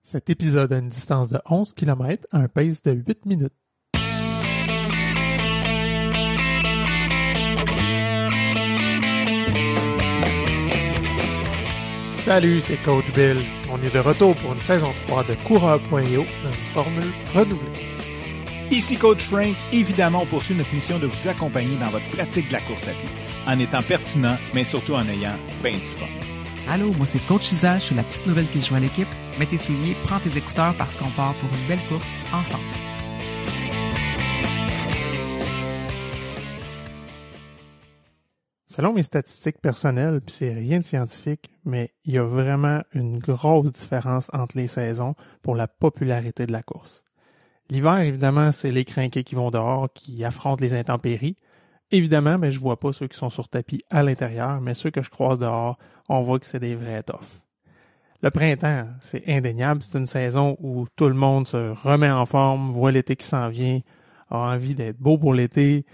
Cet épisode a une distance de 11 km à un pace de 8 minutes. Salut, c'est Coach Bill. On est de retour pour une saison 3 de Coureur.io dans une formule renouvelée. Ici Coach Frank. Évidemment, on poursuit notre mission de vous accompagner dans votre pratique de la course à pied, en étant pertinent, mais surtout en ayant bien du fun. Allô, moi c'est Coach Isa, je suis la petite nouvelle qui joue à l'équipe. Mets tes souliers, prends tes écouteurs parce qu'on part pour une belle course ensemble. Selon mes statistiques personnelles, puis c'est rien de scientifique, mais il y a vraiment une grosse différence entre les saisons pour la popularité de la course. L'hiver, évidemment, c'est les crinqués qui vont dehors, qui affrontent les intempéries. Évidemment, mais je vois pas ceux qui sont sur tapis à l'intérieur, mais ceux que je croise dehors, on voit que c'est des vrais toughs. Le printemps, c'est indéniable, c'est une saison où tout le monde se remet en forme, voit l'été qui s'en vient, a envie d'être beau pour l'été,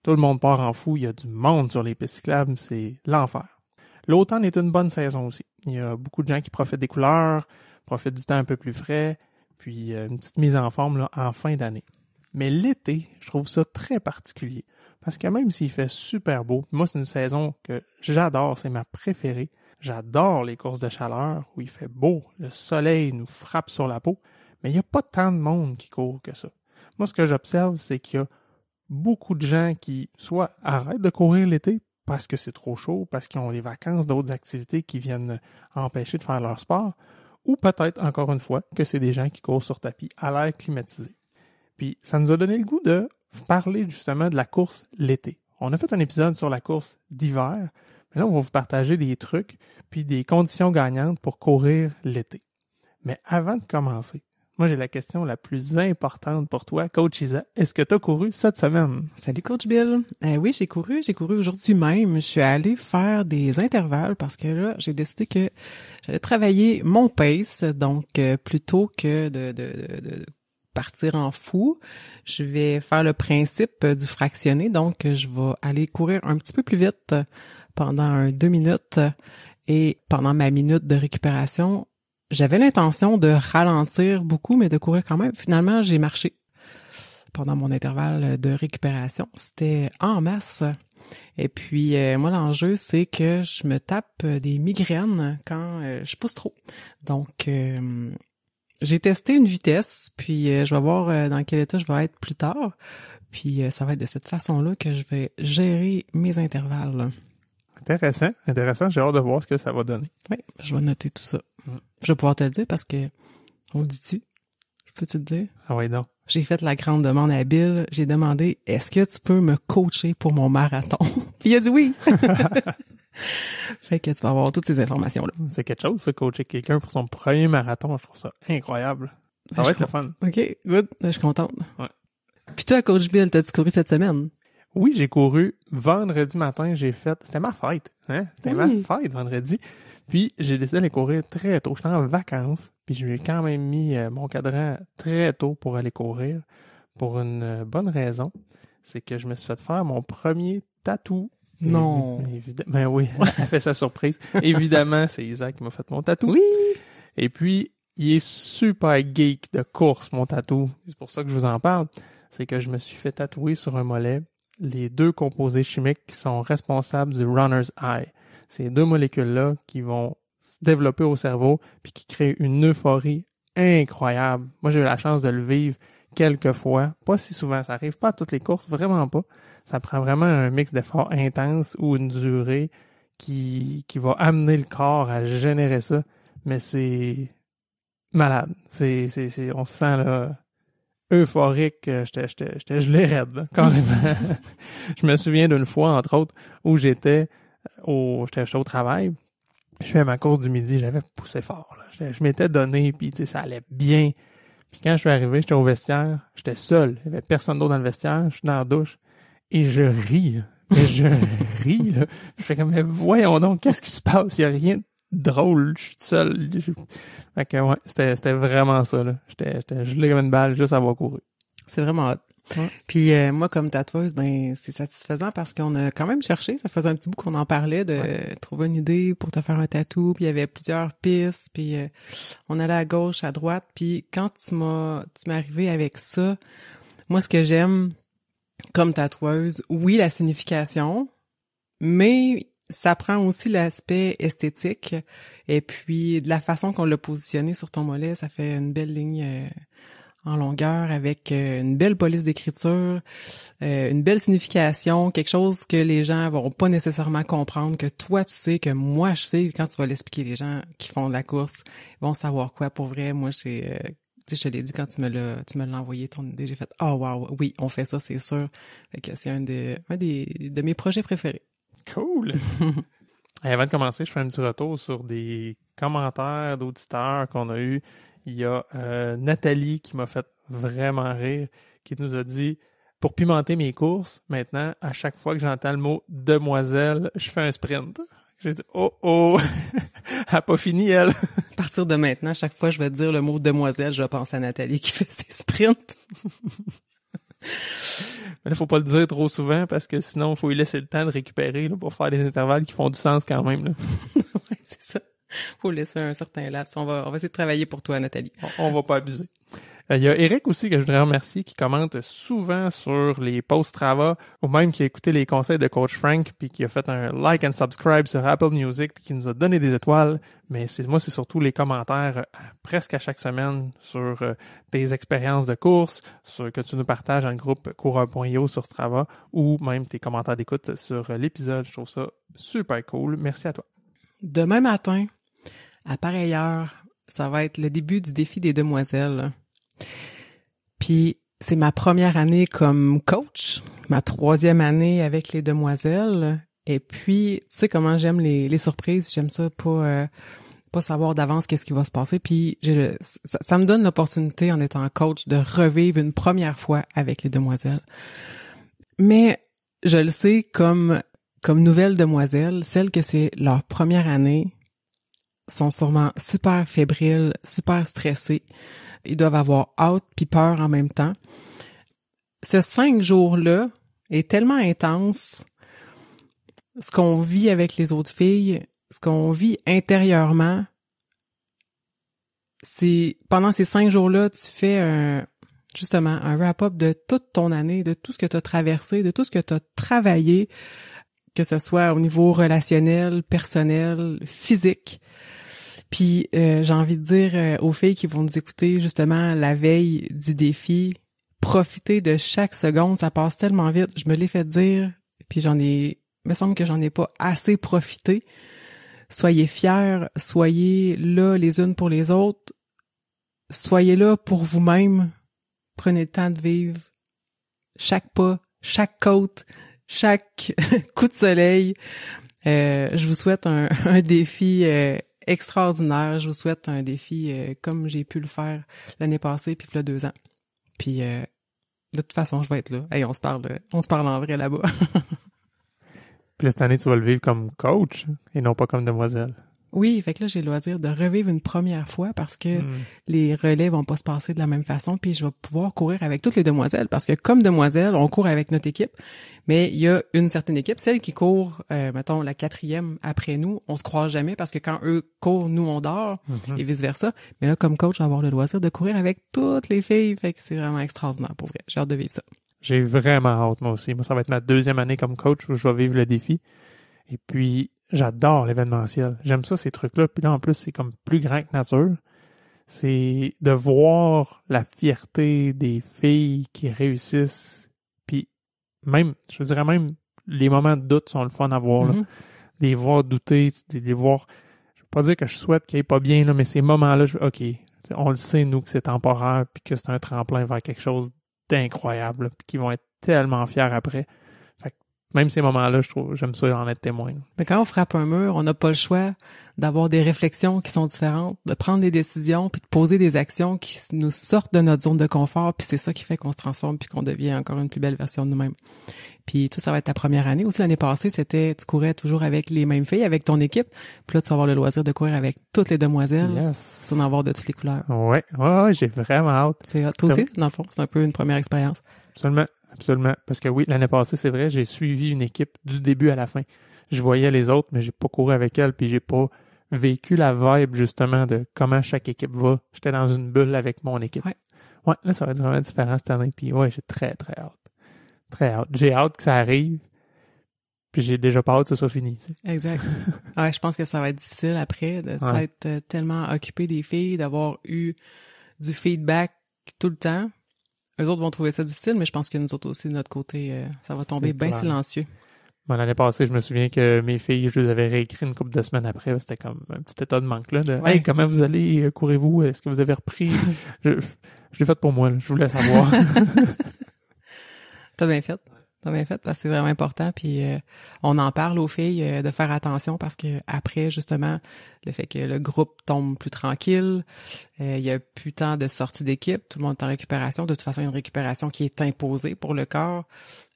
tout le monde part en fou, il y a du monde sur les pistes cyclables, c'est l'enfer. L'automne est une bonne saison aussi. Il y a beaucoup de gens qui profitent des couleurs, profitent du temps un peu plus frais, puis une petite mise en forme là, en fin d'année. Mais l'été, je trouve ça très particulier. Parce que même s'il fait super beau, moi c'est une saison que j'adore, c'est ma préférée. J'adore les courses de chaleur où il fait beau, le soleil nous frappe sur la peau, mais il n'y a pas tant de monde qui court que ça. Moi ce que j'observe, c'est qu'il y a beaucoup de gens qui soit arrêtent de courir l'été parce que c'est trop chaud, parce qu'ils ont les vacances, d'autres activités qui viennent empêcher de faire leur sport, ou peut-être encore une fois que c'est des gens qui courent sur tapis à l'air climatisé. Puis ça nous a donné le goût de parler justement de la course l'été. On a fait un épisode sur la course d'hiver, mais là on va vous partager des trucs puis des conditions gagnantes pour courir l'été. Mais avant de commencer, moi j'ai la question la plus importante pour toi, Coach Isa. Est-ce que tu as couru cette semaine? Salut Coach Bill. Oui, j'ai couru aujourd'hui même. Je suis allée faire des intervalles parce que là, j'ai décidé que j'allais travailler mon pace, donc plutôt que de partir en fou, je vais faire le principe du fractionné, donc je vais aller courir un petit peu plus vite pendant 2 minutes et pendant ma minute de récupération, j'avais l'intention de ralentir beaucoup, mais de courir quand même. Finalement, j'ai marché pendant mon intervalle de récupération. C'était en masse. Et puis, moi, l'enjeu, c'est que je me tape des migraines quand je pousse trop. Donc, j'ai testé une vitesse, puis je vais voir dans quel état je vais être plus tard. Puis ça va être de cette façon-là que je vais gérer mes intervalles. Intéressant. J'ai hâte de voir ce que ça va donner. Oui, je vais noter tout ça. Je vais pouvoir te le dire parce que, on le dit-tu? Je peux te le dire? Ah oui, non. J'ai fait la grande demande à Bill. J'ai demandé, est-ce que tu peux me coacher pour mon marathon? Puis il a dit oui! Fait que tu vas avoir toutes ces informations-là. C'est quelque chose, ça, coacher quelqu'un pour son premier marathon. Je trouve ça incroyable. Ça va être le fun. OK, good. Je suis contente. Ouais. Puis toi, Coach Bill, t'as-tu couru cette semaine? Oui, j'ai couru vendredi matin. C'était ma fête. C'était ma fête vendredi. Puis j'ai décidé d'aller courir très tôt. J'étais en vacances. Puis j'ai quand même mis mon cadran très tôt pour aller courir. Pour une bonne raison. C'est que je me suis fait faire mon premier tatou. Non. Ben oui, elle fait sa surprise. Évidemment, c'est Isaac qui m'a fait mon tatou. Oui. Et puis, il est super geek de course, mon tatou. C'est pour ça que je vous en parle. C'est que je me suis fait tatouer sur un mollet les 2 composés chimiques qui sont responsables du runner's high. Ces 2 molécules-là qui vont se développer au cerveau puis qui créent une euphorie incroyable. Moi, j'ai eu la chance de le vivre quelques fois. Pas si souvent. Ça arrive pas à toutes les courses, vraiment pas. Ça prend vraiment un mix d'efforts intense ou une durée qui va amener le corps à générer ça. Mais c'est malade. On se sent là euphorique. J'étais gelé raide, là, carrément. Je me souviens d'une fois, entre autres, où j'étais au travail. Je fais ma course du midi, j'avais poussé fort, là. Je m'étais donné, puis ça allait bien. Puis quand je suis arrivé, j'étais au vestiaire, j'étais seul. Il n'y avait personne d'autre dans le vestiaire, je suis dans la douche. Et je ris, là. Mais je ris, là. Je fais comme, mais voyons donc, qu'est-ce qui se passe? Il n'y a rien de drôle, je suis seul. Fait que ouais, c'était vraiment ça, là. J'étais gelé comme une balle juste à avoir couru. C'est vraiment hot. Ouais. Puis moi, comme tatoueuse, ben c'est satisfaisant parce qu'on a quand même cherché. Ça faisait un petit bout qu'on en parlait de trouver une idée pour te faire un tatou. Puis il y avait plusieurs pistes. Puis on allait à gauche, à droite. Puis quand tu m'es arrivé avec ça, moi, ce que j'aime comme tatoueuse, oui, la signification, mais ça prend aussi l'aspect esthétique. Et puis de la façon qu'on l'a positionné sur ton mollet, ça fait une belle ligne en longueur avec une belle police d'écriture, une belle signification, quelque chose que les gens vont pas nécessairement comprendre, que toi tu sais, que moi je sais. Quand tu vas l'expliquer, les gens qui font de la course vont savoir quoi. Pour vrai, moi j'ai tu sais, je te l'ai dit quand tu me l'as envoyé ton idée, j'ai fait oh wow, oui, on fait ça, c'est sûr. Fait que c'est un de mes projets préférés. Cool. Et avant de commencer, je fais un petit retour sur des commentaires d'auditeurs qu'on a eu. Il y a Nathalie qui m'a fait vraiment rire, qui nous a dit « Pour pimenter mes courses, maintenant, à chaque fois que j'entends le mot « demoiselle », je fais un sprint. » J'ai dit « Oh, oh! » Elle n'a pas fini, elle. À partir de maintenant, chaque fois que je vais dire le mot « demoiselle », je vais penser à Nathalie qui fait ses sprints. Mais là, faut pas le dire trop souvent parce que sinon, il faut lui laisser le temps de récupérer là, pour faire des intervalles qui font du sens quand même. Là. Ouais, c'est ça. Faut laisser un certain laps. On va essayer de travailler pour toi, Nathalie. On va pas abuser. Il y a Eric aussi que je voudrais remercier qui commente souvent sur les posts Strava ou même qui a écouté les conseils de Coach Frank puis qui a fait un like and subscribe sur Apple Music puis qui nous a donné des étoiles. Mais c'est surtout les commentaires presque à chaque semaine sur tes expériences de course, sur que tu nous partages dans le groupe coureur.io sur Strava ou même tes commentaires d'écoute sur l'épisode. Je trouve ça super cool. Merci à toi. Demain matin, à pareille heure, ça va être le début du défi des demoiselles. Puis c'est ma première année comme coach, ma 3e année avec les demoiselles. Et puis, tu sais comment j'aime les surprises, j'aime ça pas savoir d'avance qu'est-ce qui va se passer. Puis ça me donne l'opportunité en étant coach de revivre une première fois avec les demoiselles. Mais je le sais comme nouvelles demoiselles, celles que c'est leur première année sont sûrement super fébriles, super stressées. Ils doivent avoir hâte puis peur en même temps. Ce 5 jours-là est tellement intense. Ce qu'on vit avec les autres filles, ce qu'on vit intérieurement, c'est pendant ces 5 jours-là, tu fais justement un wrap-up de toute ton année, de tout ce que tu as traversé, de tout ce que tu as travaillé, que ce soit au niveau relationnel, personnel, physique. Puis j'ai envie de dire aux filles qui vont nous écouter justement la veille du défi, profitez de chaque seconde, ça passe tellement vite. Je me l'ai fait dire, puis il me semble que j'en ai pas assez profité. Soyez fiers, soyez là les unes pour les autres, soyez là pour vous-même. Prenez le temps de vivre chaque pas, chaque côte, chaque coup de soleil. Je vous souhaite un défi extraordinaire. Je vous souhaite un défi comme j'ai pu le faire l'année passée puis il y a 2 ans. Puis de toute façon, je vais être là. Hey, on se parle en vrai là-bas. Puis cette année, tu vas le vivre comme coach et non pas comme demoiselle. Oui, fait que là, j'ai le loisir de revivre une première fois parce que les relais vont pas se passer de la même façon, puis je vais pouvoir courir avec toutes les demoiselles parce que comme demoiselle, on court avec notre équipe, mais il y a une certaine équipe, celle qui court, mettons, la 4e après nous, on se croise jamais parce que quand eux courent, nous, on dort et vice-versa. Mais là, comme coach, je vais avoir le loisir de courir avec toutes les filles, fait que c'est vraiment extraordinaire pour vrai. J'ai hâte de vivre ça. J'ai vraiment hâte, moi aussi. Moi, ça va être ma 2e année comme coach où je vais vivre le défi. Et puis, j'adore l'événementiel. J'aime ça, ces trucs-là. Puis là, en plus, c'est comme plus grand que nature. C'est de voir la fierté des filles qui réussissent. Puis même, je dirais même, les moments de doute sont le fun à voir. Là. Les voir douter, les voir... Je veux pas dire que je souhaite qu'il aille pas bien, là, mais ces moments-là, OK, on le sait, nous, que c'est temporaire puis que c'est un tremplin vers quelque chose d'incroyable, là, puis qu'ils vont être tellement fiers après. Même ces moments-là, j'aime ça en être témoin. Mais quand on frappe un mur, on n'a pas le choix d'avoir des réflexions qui sont différentes, de prendre des décisions, puis de poser des actions qui nous sortent de notre zone de confort, puis c'est ça qui fait qu'on se transforme puis qu'on devient encore une plus belle version de nous-mêmes. Puis tout ça va être ta première année. Aussi, l'année passée, tu courais toujours avec les mêmes filles, avec ton équipe. Puis là, tu vas avoir le loisir de courir avec toutes les demoiselles. Yes. Tu vas en avoir de toutes les couleurs. Ouais, j'ai vraiment hâte. Toi aussi, dans le fond, c'est un peu une première expérience. absolument, absolument. Parce que oui, l'année passée, c'est vrai, j'ai suivi une équipe du début à la fin. Je voyais les autres, mais j'ai pas couru avec elles, puis j'ai pas vécu la vibe, justement, de comment chaque équipe va. J'étais dans une bulle avec mon équipe. Ouais, là, ça va être vraiment différent cette année, puis ouais, j'ai très, très hâte. Très hâte. J'ai hâte que ça arrive, puis j'ai déjà pas hâte que ce soit fini, tu sais. Exact. Ouais, je pense que ça va être difficile après de s'être tellement occupé des filles, d'avoir eu du feedback tout le temps. Eux autres vont trouver ça difficile, mais je pense que nous autres aussi, de notre côté, ça va tomber bien silencieux. Bon, l'année passée, je me souviens que mes filles, je les avais réécrit une couple de semaines après. C'était comme un petit état de manque, là. De, hey, comment vous allez? Courez-vous? Est-ce que vous avez repris? Je l'ai fait pour moi, là. Je voulais savoir. T'as bien fait. T'as bien fait parce que c'est vraiment important. Puis on en parle aux filles de faire attention parce que après, justement, le fait que le groupe tombe plus tranquille, il y a plus tant de sorties d'équipe, tout le monde est en récupération. De toute façon, il y a une récupération qui est imposée pour le corps.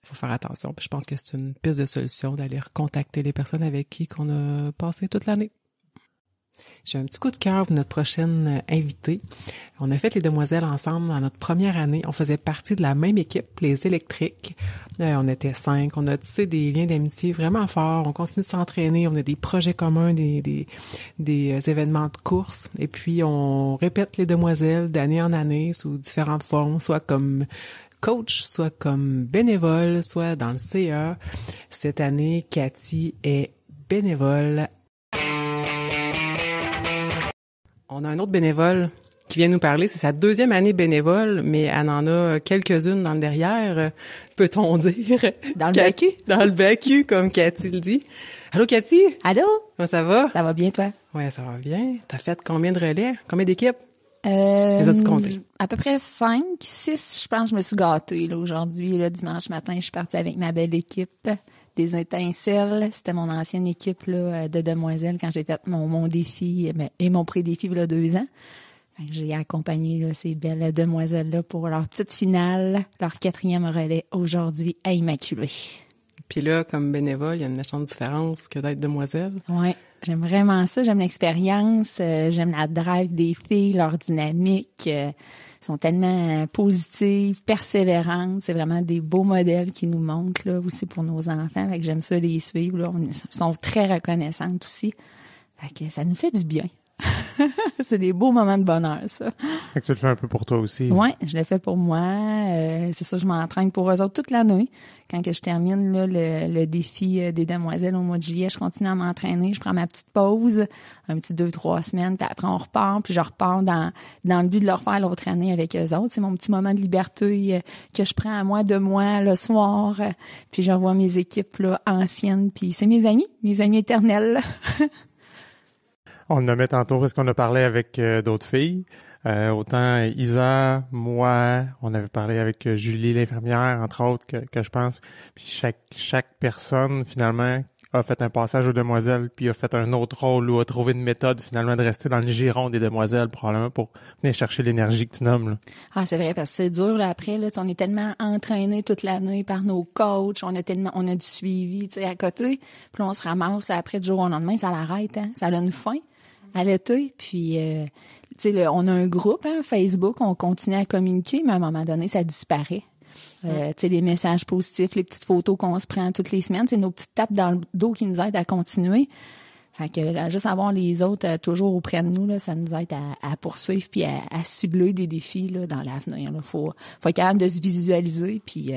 Il faut faire attention. Puis je pense que c'est une piste de solution d'aller recontacter les personnes avec qui qu'on a passé toute l'année. J'ai un petit coup de cœur pour notre prochaine invitée. On a fait les demoiselles ensemble dans notre première année. On faisait partie de la même équipe, les électriques. On était 5. On a tissé des liens d'amitié vraiment forts. On continue de s'entraîner. On a des projets communs, des événements de course. Et puis, on répète les demoiselles d'année en année sous différentes formes, soit comme coach, soit comme bénévole, soit dans le CA. Cette année, Cathy est bénévole. On a un autre bénévole qui vient nous parler. C'est sa 2e année bénévole, mais elle en a quelques-unes dans le derrière, peut-on dire. Dans le BAQ? Dans le BAQ, comme Cathy le dit. Allô, Cathy? Allô? Comment ça va? Ça va bien, toi? Ouais, ça va bien. T'as fait combien de relais? Combien d'équipes? Les as-tu compté? À peu près 5, 6, je pense que je me suis gâtée, là, aujourd'hui. Là, dimanche matin, je suis partie avec ma belle équipe des Étincelles. C'était mon ancienne équipe là, de demoiselles quand j'ai fait mon défi et mon pré-défi il y a 2 ans. Fait que j'ai accompagné là, ces belles demoiselles-là pour leur petite finale, leur 4e relais aujourd'hui à Immaculée. Puis là, comme bénévole, il y a une méchante différence que d'être demoiselle. Ouais, j'aime vraiment ça. J'aime l'expérience. J'aime la drive des filles, leur dynamique. Sont tellement positives, persévérantes. C'est vraiment des beaux modèles qui nous montrent là aussi pour nos enfants. Fait que j'aime ça les suivre. Là. Ils sont très reconnaissantes aussi. Fait que ça nous fait du bien. C'est des beaux moments de bonheur, ça. Fait que tu le fais un peu pour toi aussi. Oui, je le fais pour moi. C'est ça, je m'entraîne pour eux autres toute l'année. Quand que je termine là, le défi des demoiselles au mois de juillet, je continue à m'entraîner. Je prends ma petite pause, un petit 2-3 semaines, puis après on repart, puis je repars dans le but de le refaire l'autre année avec eux autres. C'est mon petit moment de liberté que je prends à moi de moi le soir. Puis je revois mes équipes là, anciennes, puis c'est mes amis éternels. On le nommait tantôt parce qu'on a parlé avec d'autres filles. Autant Isa, moi, on avait parlé avec Julie l'infirmière, entre autres, que je pense. Puis chaque personne, finalement, a fait un passage aux demoiselles, puis a fait un autre rôle ou a trouvé une méthode, finalement, de rester dans le giron des demoiselles, probablement pour venir chercher l'énergie que tu nommes. Là. Ah, c'est vrai, parce que c'est dur, là, après, là, on est tellement entraînés toute l'année par nos coachs, on a du suivi, tu sais, à côté. Puis là, on se ramasse, là, après, du jour au lendemain, ça l'arrête, hein. Ça a une fin à l'été, puis tu sais, on a un groupe, hein, Facebook, on continue à communiquer, mais à un moment donné, ça disparaît. Tu sais, les messages positifs, les petites photos qu'on se prend toutes les semaines, c'est nos petites tapes dans le dos qui nous aident à continuer. Fait que là, juste avoir les autres toujours auprès de nous, là, ça nous aide à poursuivre puis à cibler des défis là, dans l'avenir. Là. Faut être capable de se visualiser, puis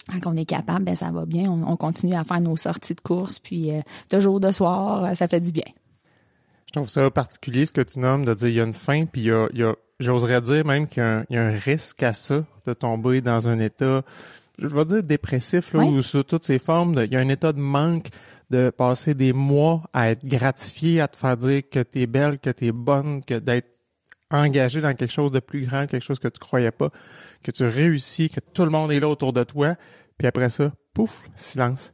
quand on est capable, ben ça va bien. On continue à faire nos sorties de course, puis de jour, de soir, ça fait du bien. Je trouve ça particulier ce que tu nommes, de dire il y a une fin, puis il y a j'oserais dire même qu'il y a un risque à ça, de tomber dans un état, je vais dire dépressif, là, ou sous toutes ces formes. Il y a un état de manque, de passer des mois à être gratifié, à te faire dire que t'es belle, que t'es bonne, que d'être engagé dans quelque chose de plus grand, quelque chose que tu croyais pas, que tu réussis, que tout le monde est là autour de toi, puis après ça, pouf, silence.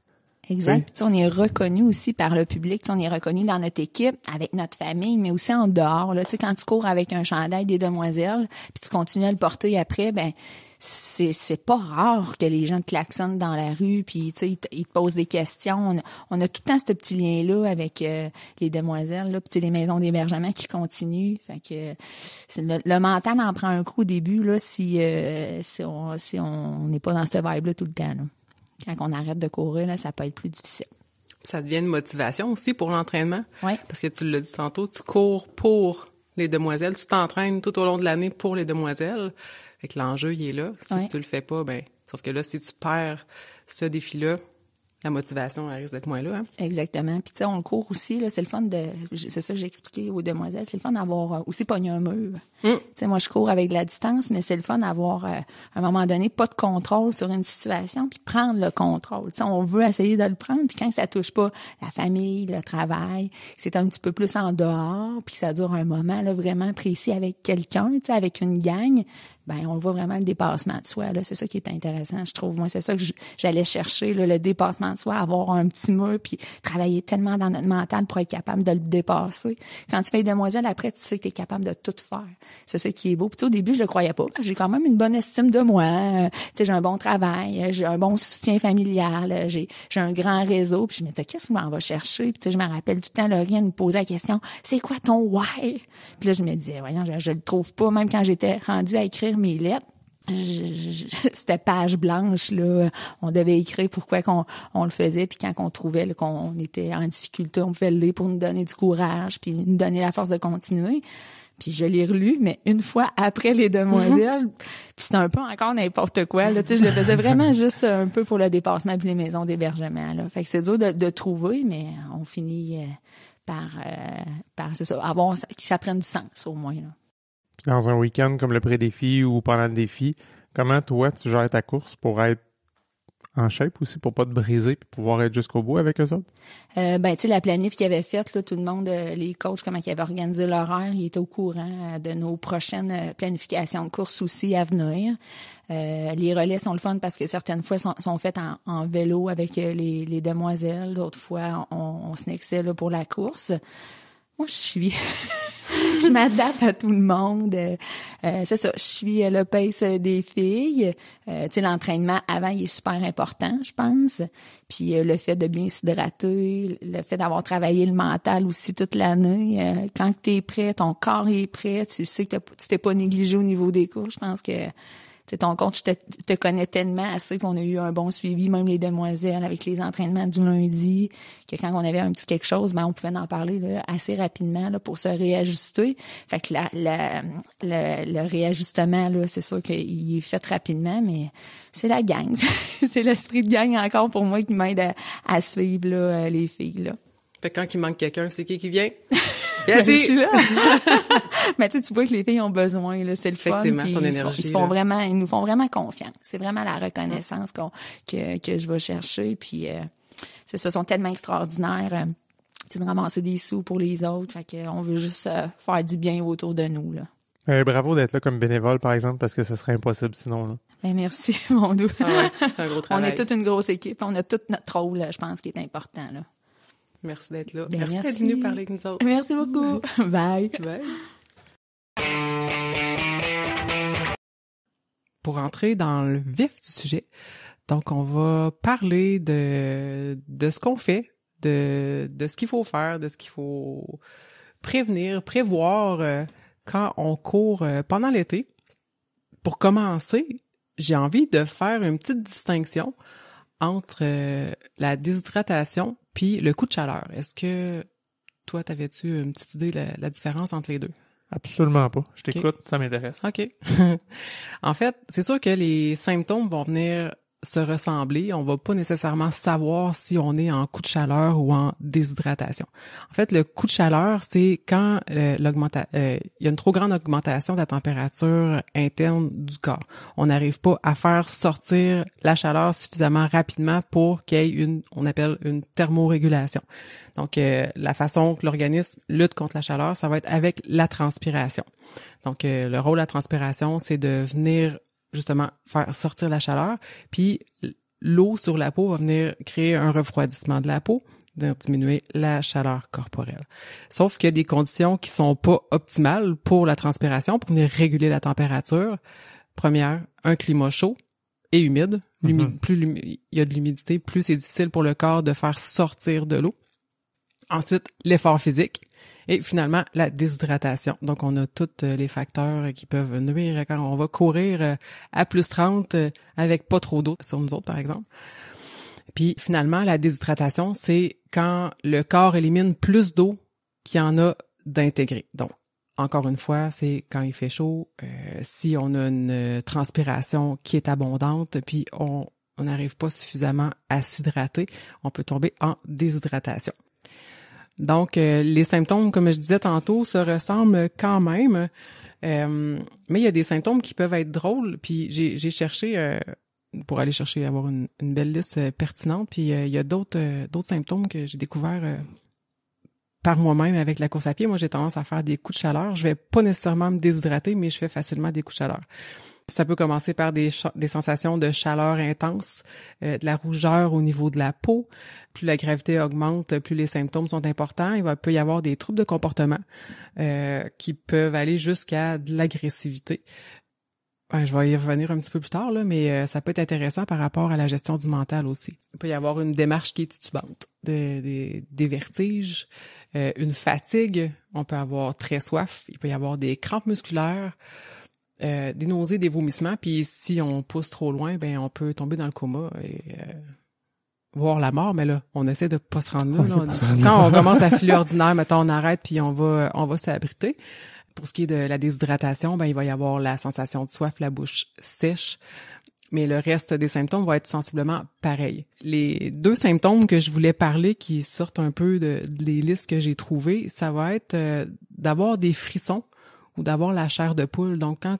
Exact. T'sais, on est reconnu aussi par le public. T'sais, on est reconnu dans notre équipe, avec notre famille, mais aussi en dehors. Là, quand tu cours avec un chandail des demoiselles, puis tu continues à le porter après, ben c'est pas rare que les gens te klaxonnent dans la rue, puis tu sais, ils te posent des questions. On a tout le temps ce petit lien-là avec les demoiselles, là, puis tu sais, les maisons d'hébergement qui continuent. Fait que le mental en prend un coup au début, là, si on n'est pas dans cette vibe-là tout le temps, là. Quand on arrête de courir, là, ça peut être plus difficile. Ça devient une motivation aussi pour l'entraînement. Oui. Parce que tu l'as dit tantôt, tu cours pour les demoiselles, tu t'entraînes tout au long de l'année pour les demoiselles. Fait que l'enjeu, il est là. Si tu le fais pas, ben, sauf que là, si tu perds ce défi-là, la motivation, elle risque d'être moins là, hein? Exactement. Puis tu sais, on court aussi, là, c'est le fun c'est ça que j'ai expliqué aux demoiselles, c'est le fun d'avoir aussi pogné un mur. Tu sais, moi, je cours avec de la distance, mais c'est le fun d'avoir, à un moment donné, pas de contrôle sur une situation, puis prendre le contrôle. Tu sais, on veut essayer de le prendre, puis quand ça touche pas la famille, le travail, c'est un petit peu plus en dehors, puis ça dure un moment, là, vraiment précis avec quelqu'un, tu sais, avec une gang, ben on voit vraiment le dépassement de soi, là. C'est ça qui est intéressant, je trouve. Moi, c'est ça que j'allais chercher, là, le dépassement de soi, avoir un petit mur, puis travailler tellement dans notre mental pour être capable de le dépasser. Quand tu fais les demoiselles, après, tu sais que tu es capable de tout faire. C'est ça qui est beau. Puis au début, je le croyais pas. J'ai quand même une bonne estime de moi. Tu sais, j'ai un bon travail, j'ai un bon soutien familial, j'ai un grand réseau. Puis je me disais, qu'est-ce qu'on va chercher? Puis tu sais, je me rappelle tout le temps, Lauriane me posait la question, c'est quoi ton why? Puis là, je me disais, voyons, je le trouve pas. Même quand j'étais rendue à écrire mes lettres, c'était page blanche, là. On devait écrire pourquoi on le faisait, puis quand on trouvait là, qu'on était en difficulté, on pouvait le lire pour nous donner du courage, puis nous donner la force de continuer. Puis je l'ai relu, mais une fois après les demoiselles, puis c'était un peu encore n'importe quoi, là. Tu sais, je le faisais vraiment juste un peu pour le dépassement puis les maisons d'hébergement, là. Fait que c'est dur de trouver, mais on finit par c'est ça, avoir que ça prenne du sens au moins, là. Dans un week-end comme le pré-défi ou pendant le défi, comment toi tu gères ta course pour être en shape aussi, pour pas te briser puis pouvoir être jusqu'au bout avec eux autres? Ben, tu sais, la planif qu'ils avaient faite, là, tout le monde, les coachs, comment ils avaient organisé l'horaire, ils étaient au courant de nos prochaines planifications de course aussi à venir. Les relais sont le fun parce que certaines fois sont faites en vélo avec les demoiselles. D'autres fois, on se nexait là pour la course. Moi, je m'adapte à tout le monde. C'est ça, je suis le pace des filles. Tu sais, l'entraînement avant, il est super important, je pense. Puis le fait de bien s'hydrater, le fait d'avoir travaillé le mental aussi toute l'année. Quand tu es prêt, ton corps est prêt, tu sais que tu t'es pas négligé au niveau des cours. Je pense que ton coach te connaît tellement assez qu'on a eu un bon suivi, même les demoiselles, avec les entraînements du lundi, que quand on avait un petit quelque chose, ben on pouvait en parler là, assez rapidement là, pour se réajuster. Fait que le réajustement, là, c'est sûr qu'il est fait rapidement, mais c'est la gang. C'est l'esprit de gang encore pour moi qui m'aide à suivre là, les filles. Là. Fait que quand il manque quelqu'un, c'est qui vient? Je suis là. Mais tu vois que les filles ont besoin, là, c'est le fun. Effectivement, ton énergie. Ils nous font vraiment confiance. C'est vraiment la reconnaissance que je vais chercher. Puis c'est ça, ils sont tellement extraordinaires. De ramasser des sous pour les autres. Fait qu'on veut juste faire du bien autour de nous, là. Bravo d'être là comme bénévole, par exemple, parce que ce serait impossible sinon. Là. Ben, merci, mon doux. Ah ouais, c'est un gros travail. On est toute une grosse équipe. On a tout notre rôle, je pense, qui est important, là. Merci d'être là. Ben, merci d'être venu parler avec nous autres. Merci beaucoup. Bye. Bye. Pour entrer dans le vif du sujet, donc on va parler de ce qu'on fait, de ce qu'il faut faire, de ce qu'il faut prévoir quand on court pendant l'été. Pour commencer, j'ai envie de faire une petite distinction entre la déshydratation puis le coup de chaleur. Est-ce que toi, t'avais-tu une petite idée de la différence entre les deux? Absolument pas. Je t'écoute, ça m'intéresse. OK. En fait, c'est sûr que les symptômes vont venir se ressembler. On va pas nécessairement savoir si on est en coup de chaleur ou en déshydratation. En fait, le coup de chaleur, c'est quand il y a une trop grande augmentation de la température interne du corps. On n'arrive pas à faire sortir la chaleur suffisamment rapidement pour qu'il y ait on appelle une thermorégulation. Donc, la façon que l'organisme lutte contre la chaleur, ça va être avec la transpiration. Donc, le rôle de la transpiration, c'est de venir justement faire sortir la chaleur, puis l'eau sur la peau va venir créer un refroidissement de la peau, de diminuer la chaleur corporelle. Sauf qu'il y a des conditions qui sont pas optimales pour la transpiration, pour venir réguler la température. première, un climat chaud et humide. Plus il y a de l'humidité, plus c'est difficile pour le corps de faire sortir de l'eau. Ensuite, l'effort physique. Et finalement, la déshydratation. Donc, on a tous les facteurs qui peuvent nuire quand on va courir à plus 30 avec pas trop d'eau sur nous autres, par exemple. Puis, finalement, la déshydratation, c'est quand le corps élimine plus d'eau qu'il y en a d'intégré. Donc, encore une fois, c'est quand il fait chaud, si on a une transpiration qui est abondante, puis on n'arrive pas suffisamment à s'hydrater, on peut tomber en déshydratation. Donc, les symptômes, comme je disais tantôt, se ressemblent quand même, mais il y a des symptômes qui peuvent être drôles. Puis j'ai cherché pour aller chercher avoir une belle liste pertinente. Puis il y a d'autres symptômes que j'ai découverts par moi-même avec la course à pied. Moi, j'ai tendance à faire des coups de chaleur. Je vais pas nécessairement me déshydrater, mais je fais facilement des coups de chaleur. Ça peut commencer par des sensations de chaleur intense, de la rougeur au niveau de la peau. Plus la gravité augmente, plus les symptômes sont importants. Peut y avoir des troubles de comportement qui peuvent aller jusqu'à de l'agressivité. Je vais y revenir un petit peu plus tard, là, mais ça peut être intéressant par rapport à la gestion du mental aussi. Il peut y avoir une démarche qui est titubante, des vertiges, une fatigue. On peut avoir très soif. Il peut y avoir des crampes musculaires. Des nausées, des vomissements, puis si on pousse trop loin, ben on peut tomber dans le coma et voir la mort, mais là, on essaie de pas se rendre là. Quand on commence à filer ordinaire, mettons, on arrête puis on va s'abriter. Pour ce qui est de la déshydratation, ben il va y avoir la sensation de soif, la bouche sèche, mais le reste des symptômes va être sensiblement pareil. Les deux symptômes que je voulais parler qui sortent un peu des listes que j'ai trouvées, ça va être d'avoir des frissons ou d'avoir la chair de poule. Donc quand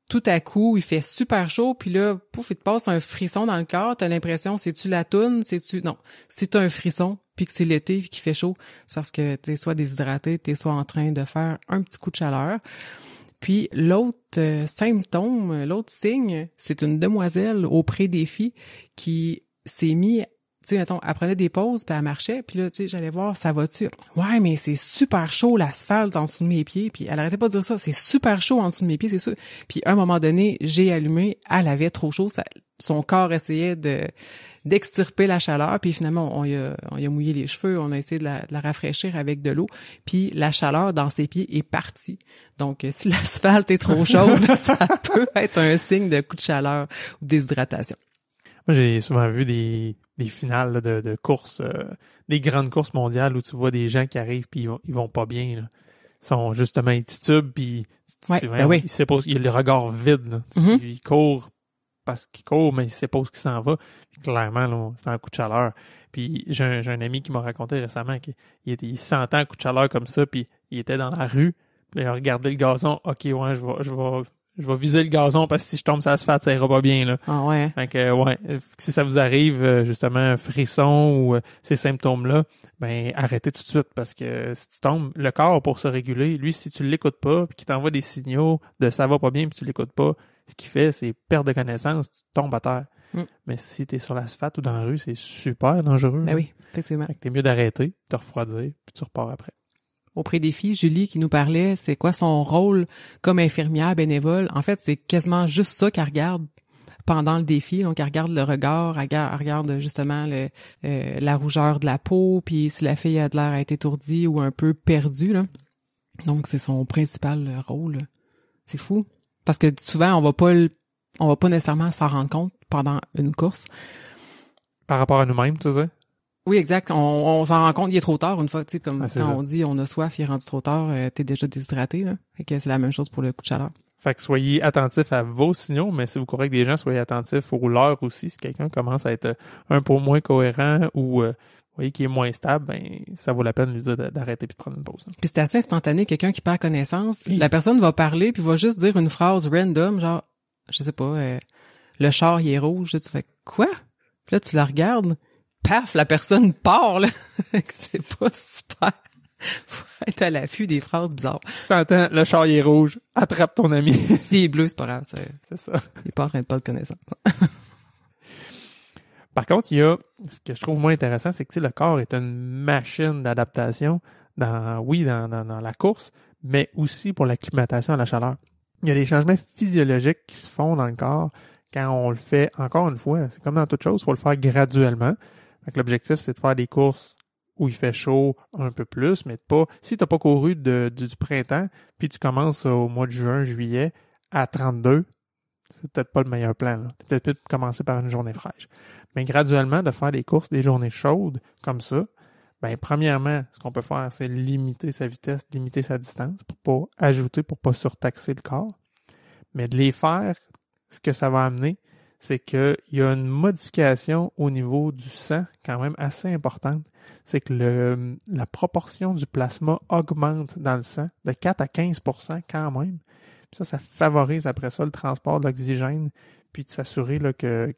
tout à coup, il fait super chaud, puis là, pouf, il te passe un frisson dans le corps, t'as l'impression, c'est-tu la toune, non. Si t'as un frisson, puis que c'est l'été, puis qu'il fait chaud, c'est parce que t'es soit déshydraté, t'es soit en train de faire un petit coup de chaleur. Puis l'autre symptôme, l'autre signe, c'est une demoiselle au pré-défi qui s'est mis, tu sais, mettons, elle prenait des pauses, puis elle marchait, puis là, tu sais, j'allais voir, ça va-tu? Ouais, mais c'est super chaud, l'asphalte en dessous de mes pieds, puis elle arrêtait pas de dire ça, c'est super chaud en dessous de mes pieds, c'est sûr. Puis à un moment donné, j'ai allumé, elle avait trop chaud, son corps essayait d'extirper la chaleur, puis finalement, on y a mouillé les cheveux, on a essayé de la rafraîchir avec de l'eau, puis la chaleur dans ses pieds est partie. Donc, si l'asphalte est trop chaude, ça peut être un signe de coup de chaleur ou de déshydratation. Moi, j'ai souvent vu des finales là, de courses, des grandes courses mondiales où tu vois des gens qui arrivent puis ils vont pas bien. Là. Ils sont justement, ils titubent puis oui. il a le regard vide. Là. Il court parce qu'il court, mais il sait pas où il s'en va. Puis, clairement, là, c'est un coup de chaleur. Puis j'ai un ami qui m'a raconté récemment qu'il se sentait un coup de chaleur comme ça, puis il était dans la rue, puis il a regardé le gazon. OK, ouais, je vais viser le gazon parce que si je tombe sur l'asphalte, ça ira pas bien, là. Ah ouais. Fait que, ouais, si ça vous arrive, justement, un frisson ou ces symptômes-là, ben, arrêtez tout de suite parce que si tu tombes, le corps, pour se réguler, lui, si tu l'écoutes pas puis qu'il t'envoie des signaux de ça va pas bien puis tu l'écoutes pas, ce qu'il fait, c'est perdre de connaissance, tu tombes à terre. Mais si t'es sur l'asphalte ou dans la rue, c'est super dangereux. Ben oui, effectivement. Fait que t'es mieux d'arrêter, te refroidir, puis tu repars après. Au pré-défi, Julie qui nous parlait, c'est quoi son rôle comme infirmière bénévole? En fait, c'est quasiment juste ça qu'elle regarde pendant le défi. Donc, elle regarde le regard, elle regarde justement la rougeur de la peau, puis si la fille a de l'air à être étourdie ou un peu perdue, là. Donc, c'est son principal rôle. C'est fou. Parce que souvent, on va pas nécessairement s'en rendre compte pendant une course. Par rapport à nous-mêmes, tu sais? Oui, exact. On s'en rend compte, il est trop tard une fois, tu sais, comme quand ça. on dit on a soif, il est rendu trop tard, t'es déjà déshydraté, là. Fait que c'est la même chose pour le coup de chaleur. Fait que soyez attentifs à vos signaux, mais si vous courez avec des gens, soyez attentifs aux leurs aussi. Si quelqu'un commence à être un peu moins cohérent ou vous voyez qui est moins stable, ben ça vaut la peine de lui dire d'arrêter puis de prendre une pause. Puis c'est assez instantané, quelqu'un qui perd connaissance, la personne va parler puis va juste dire une phrase random, genre, je sais pas, le char il est rouge, tu fais quoi? Puis là tu la regardes, paf, la personne part, là. C'est pas super. Faut être à l'affût des phrases bizarres. Si t'entends le char il est rouge, attrape ton ami. S'il est bleu, c'est pas grave, c'est ça. Il est pas en train de perdre connaissance. Par contre, il y a, ce que je trouve moins intéressant, c'est que tu sais, le corps est une machine d'adaptation dans la course, mais aussi pour l'acclimatation à la chaleur. Il y a des changements physiologiques qui se font dans le corps quand on le fait, encore une fois, c'est comme dans toute chose, il faut le faire graduellement. Fait que l'objectif, c'est de faire des courses où il fait chaud un peu plus, mais pas, si t'as pas couru du printemps, puis tu commences au mois de juin, juillet, à 32, c'est peut-être pas le meilleur plan, là. T'es peut-être plus commencer par une journée fraîche. Mais graduellement, de faire des courses, des journées chaudes, comme ça, ben, premièrement, ce qu'on peut faire, c'est limiter sa vitesse, limiter sa distance, pour pas ajouter, pour pas surtaxer le corps. Mais de les faire, ce que ça va amener, c'est qu'il y a une modification au niveau du sang quand même assez importante. C'est que la proportion du plasma augmente dans le sang de 4 à 15% quand même. Puis ça favorise après ça le transport de l'oxygène, puis de s'assurer là, que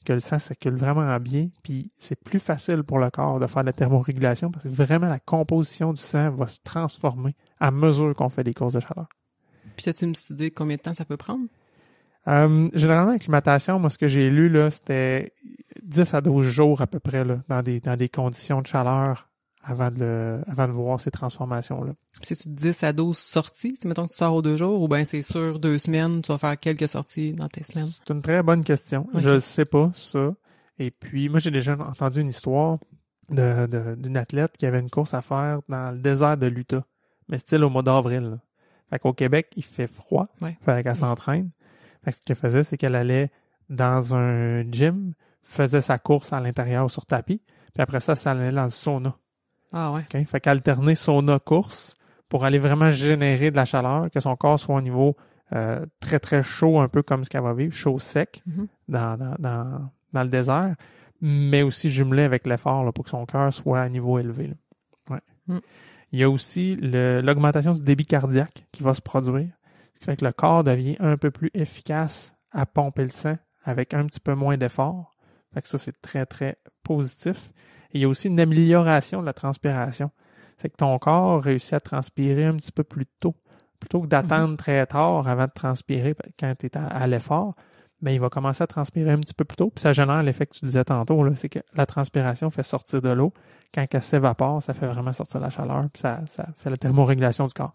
le sang circule vraiment bien. Puis c'est plus facile pour le corps de faire de la thermorégulation parce que vraiment la composition du sang va se transformer à mesure qu'on fait des courses de chaleur. Puis as-tu une petite idée de combien de temps ça peut prendre? Généralement, l'acclimatation, moi, ce que j'ai lu, là, c'était 10 à 12 jours à peu près, là, dans des conditions de chaleur avant de voir ces transformations-là. Puis c'est-tu 10 à 12 sorties? Si mettons que tu sors aux 2 jours, ou bien c'est sur 2 semaines, tu vas faire quelques sorties dans tes semaines? C'est une très bonne question. Okay. Je ne sais pas, ça. Et puis, moi, j'ai déjà entendu une histoire d'une athlète qui avait une course à faire dans le désert de l'Utah, mais style au mois d'avril, là. Fait qu'au Québec, il fait froid. Ouais. Fait qu'elle s'entraîne. Fait que ce qu'elle faisait, c'est qu'elle allait dans un gym, faisait sa course à l'intérieur sur tapis, puis après ça allait dans le sauna. Ah ouais. Okay? Fait qu'alterner sauna-course pour aller vraiment générer de la chaleur, que son corps soit au niveau très très chaud, un peu comme ce qu'elle va vivre, chaud sec dans le désert, mais aussi jumelé avec l'effort là, pour que son cœur soit à niveau élevé. Là. Ouais. Il y a aussi l'augmentation du débit cardiaque qui va se produire. Ce qui fait que le corps devient un peu plus efficace à pomper le sang avec un petit peu moins d'effort. Fait que ça, c'est très, très positif. Et il y a aussi une amélioration de la transpiration. C'est que ton corps réussit à transpirer un petit peu plus tôt. Plutôt que d'attendre très tard avant de transpirer quand tu es à l'effort, ben, il va commencer à transpirer un petit peu plus tôt. Puis ça génère l'effet que tu disais tantôt, là, c'est que la transpiration fait sortir de l'eau. Quand elle s'évapore, ça fait vraiment sortir la chaleur. Puis ça fait la thermorégulation du corps.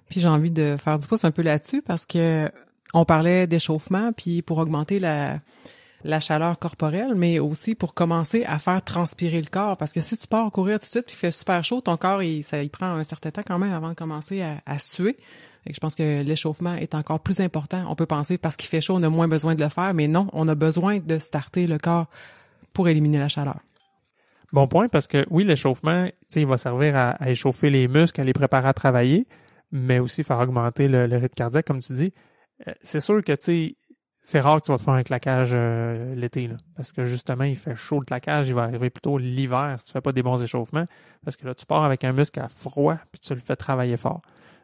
Puis j'ai envie de faire du pouce un peu là-dessus parce que on parlait d'échauffement puis pour augmenter la chaleur corporelle, mais aussi pour commencer à faire transpirer le corps. Parce que si tu pars courir tout de suite puis il fait super chaud, ton corps, il prend un certain temps quand même avant de commencer à suer. Et je pense que l'échauffement est encore plus important. On peut penser parce qu'il fait chaud, on a moins besoin de le faire, mais non, on a besoin de starter le corps pour éliminer la chaleur. Bon point, parce que oui, l'échauffement, il va servir à échauffer les muscles, à les préparer à travailler, mais aussi faire augmenter le rythme cardiaque, comme tu dis. C'est sûr que, c'est rare que tu vas te faire un claquage l'été, là, parce que justement, il fait chaud le claquage, il va arriver plutôt l'hiver si tu fais pas des bons échauffements, parce que là, tu pars avec un muscle à froid, puis tu le fais travailler fort.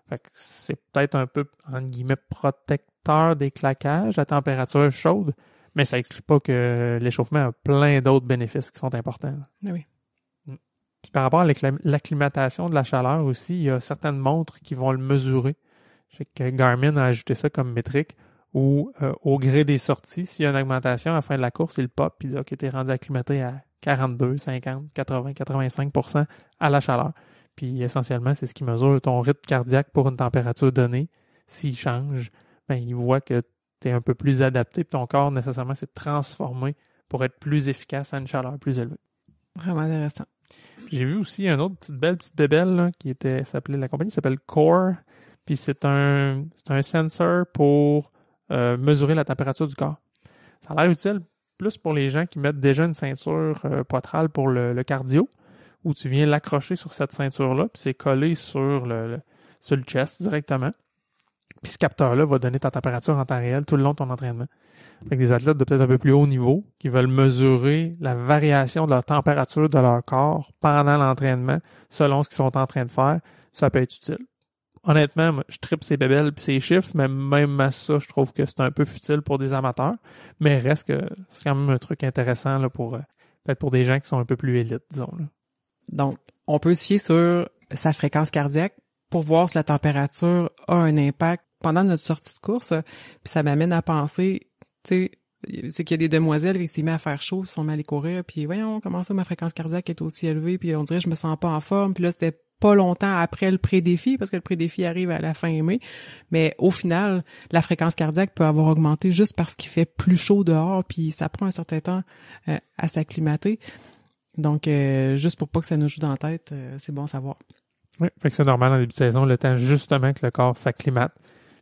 Fait que c'est peut-être un peu, entre guillemets, protecteur des claquages, la température chaude, mais ça exclut pas que l'échauffement a plein d'autres bénéfices qui sont importants. Oui. Puis par rapport à l'acclimatation de la chaleur aussi, il y a certaines montres qui vont le mesurer. Je sais que Garmin a ajouté ça comme métrique où, au gré des sorties, s'il y a une augmentation à la fin de la course, il pop et il dit « OK, t'es rendu acclimaté à 42, 50, 80, 85% à la chaleur. » Puis essentiellement, c'est ce qui mesure ton rythme cardiaque pour une température donnée. S'il change, ben il voit que tu es un peu plus adapté, puis ton corps nécessairement s'est transformé pour être plus efficace à une chaleur plus élevée. Vraiment intéressant. J'ai vu aussi une autre petite bébelle là, la compagnie s'appelle Core, puis c'est un sensor pour mesurer la température du corps. Ça a l'air utile plus pour les gens qui mettent déjà une ceinture poitrale pour le cardio, où tu viens l'accrocher sur cette ceinture-là, puis c'est collé sur le chest directement. Puis ce capteur-là va donner ta température en temps réel tout le long de ton entraînement. Avec des athlètes de peut-être un peu plus haut niveau qui veulent mesurer la variation de la température de leur corps pendant l'entraînement selon ce qu'ils sont en train de faire, ça peut être utile. Honnêtement, moi, je tripe ces bébelles et ces chiffres, mais même à ça, je trouve que c'est un peu futile pour des amateurs. Mais reste que c'est quand même un truc intéressant là, pour peut-être pour des gens qui sont un peu plus élites, disons. Là. Donc, on peut se fier sur sa fréquence cardiaque pour voir si la température a un impact pendant notre sortie de course. Puis ça m'amène à penser, tu sais, c'est qu'il y a des demoiselles qui s'y mettent à faire chaud, ils sont mis à aller courir, puis voyons, comment ça, ma fréquence cardiaque est aussi élevée, puis on dirait que je me sens pas en forme, puis là, c'était pas longtemps après le pré-défi, parce que le pré-défi arrive à la fin mai. Mais au final, la fréquence cardiaque peut avoir augmenté juste parce qu'il fait plus chaud dehors, puis ça prend un certain temps à s'acclimater. Donc, juste pour pas que ça nous joue dans la tête, c'est bon à savoir. Oui, fait que c'est normal en début de saison, le temps justement que le corps s'acclimate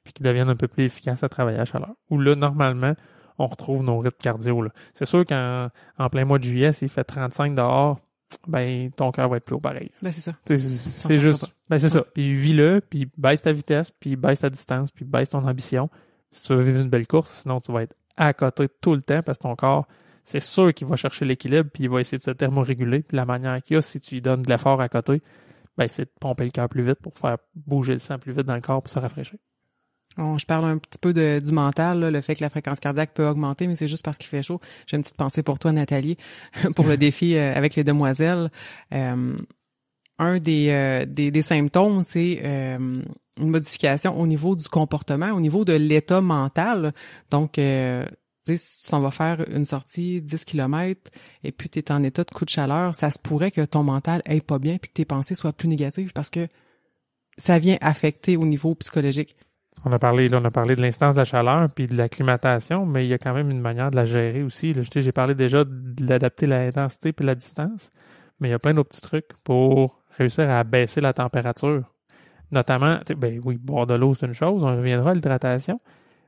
puis qu'il devienne un peu plus efficace à travailler à chaleur. Où là, normalement, on retrouve nos rythmes cardio. Là. C'est sûr qu'en plein mois de juillet, s'il fait 35 dehors, ben ton cœur va être plus haut pareil. Ben c'est ça. C'est juste, ben c'est ça. Puis vis-le, puis baisse ta vitesse, puis baisse ta distance, puis baisse ton ambition. Si tu veux vivre une belle course, sinon tu vas être à côté tout le temps parce que ton corps, c'est sûr qu'il va chercher l'équilibre puis il va essayer de se thermoréguler. Puis la manière qu'il y a, si tu lui donnes de l'effort à côté, ben c'est de pomper le cœur plus vite pour faire bouger le sang plus vite dans le corps pour se rafraîchir. Bon, je parle un petit peu du mental, là, le fait que la fréquence cardiaque peut augmenter, mais c'est juste parce qu'il fait chaud. J'ai une petite pensée pour toi, Nathalie, pour le défi avec les demoiselles. Un des symptômes, c'est une modification au niveau du comportement, au niveau de l'état mental. Donc, si tu t'en vas faire une sortie 10 km et puis tu es en état de coup de chaleur, ça se pourrait que ton mental aille pas bien puis que tes pensées soient plus négatives parce que ça vient affecter au niveau psychologique. On a parlé de l'instance de la chaleur puis de l'acclimatation, mais il y a quand même une manière de la gérer aussi. Là, j'ai parlé déjà de l'adapter l'intensité puis la distance, mais il y a plein d'autres petits trucs pour réussir à baisser la température. Notamment, ben oui, boire de l'eau, c'est une chose, on reviendra à l'hydratation,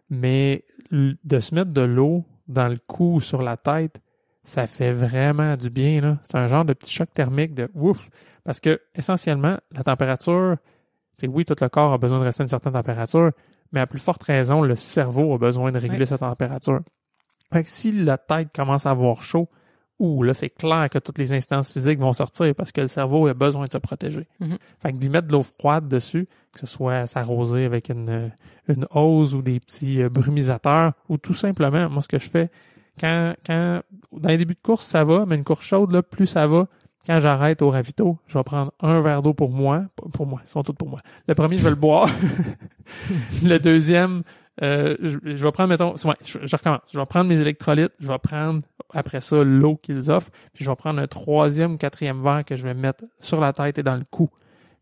mais de se mettre de l'eau dans le cou ou sur la tête, ça fait vraiment du bien, là. C'est un genre de petit choc thermique de ouf. Parce que, essentiellement, la température, oui, tout le corps a besoin de rester à une certaine température, mais à plus forte raison, le cerveau a besoin de réguler sa température. Fait que si la tête commence à avoir chaud, là, c'est clair que toutes les instances physiques vont sortir parce que le cerveau a besoin de se protéger. Mm-hmm. Fait que d'y mettre de l'eau froide dessus, que ce soit s'arroser avec une hose ou des petits brumisateurs, ou tout simplement, moi, ce que je fais, quand dans les débuts de course, ça va, mais une course chaude, là, plus ça va, quand j'arrête au ravito, je vais prendre un verre d'eau pour moi, ils sont tous pour moi. Le premier, je vais le boire. Le deuxième, je vais prendre, mettons, je recommence. Je vais prendre mes électrolytes, je vais prendre après ça l'eau qu'ils offrent, puis je vais prendre un 3e ou 4e verre que je vais mettre sur la tête et dans le cou.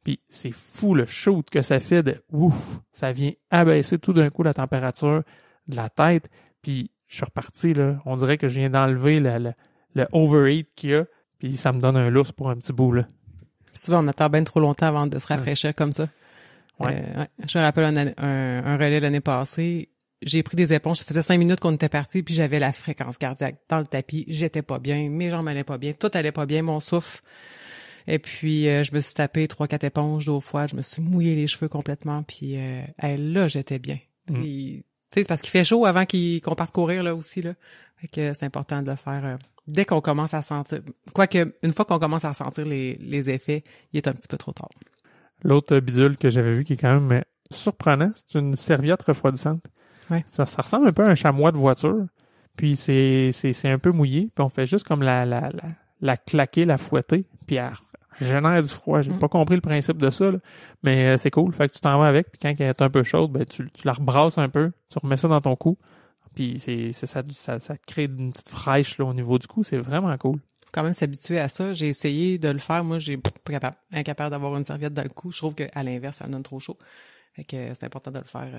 Puis c'est fou le shoot que ça fait de ouf, ça vient abaisser tout d'un coup la température de la tête, puis je suis reparti, là. On dirait que je viens d'enlever le overheat qu'il y a, puis ça me donne un lousse pour un petit bout, là. Souvent, on attend bien trop longtemps avant de se rafraîchir comme ça. Ouais. Je me rappelle un relais l'année passée. J'ai pris des éponges. Ça faisait 5 minutes qu'on était partis, puis j'avais la fréquence cardiaque dans le tapis. J'étais pas bien. Mes jambes allaient pas bien. Tout allait pas bien. Mon souffle. Et puis, je me suis tapé 3-4 éponges d'eau froide. Je me suis mouillé les cheveux complètement. Puis, là, j'étais bien. Puis, tu sais, c'est parce qu'il fait chaud avant qu'on parte courir, là, aussi, là. Fait que c'est important de le faire dès qu'on commence à sentir. Quoique, une fois qu'on commence à sentir les effets, il est un petit peu trop tard. L'autre bidule que j'avais vu qui est quand même surprenant, c'est une serviette refroidissante. Ouais. Ça ressemble un peu à un chamois de voiture. Puis c'est un peu mouillé. Puis on fait juste comme la claquer, la fouetter. Puis elle génère du froid. J'ai pas compris le principe de ça, là. Mais c'est cool. Fait que tu t'en vas avec. Puis quand elle est un peu chaude, ben tu la rebrasses un peu. Tu remets ça dans ton cou. Puis ça crée une petite fraîche là, au niveau du cou. C'est vraiment cool. Faut quand même s'habituer à ça. J'ai essayé de le faire. Moi, j'ai pas incapable d'avoir une serviette dans le cou. Je trouve qu'à l'inverse, ça me donne trop chaud. Fait que c'est important de le faire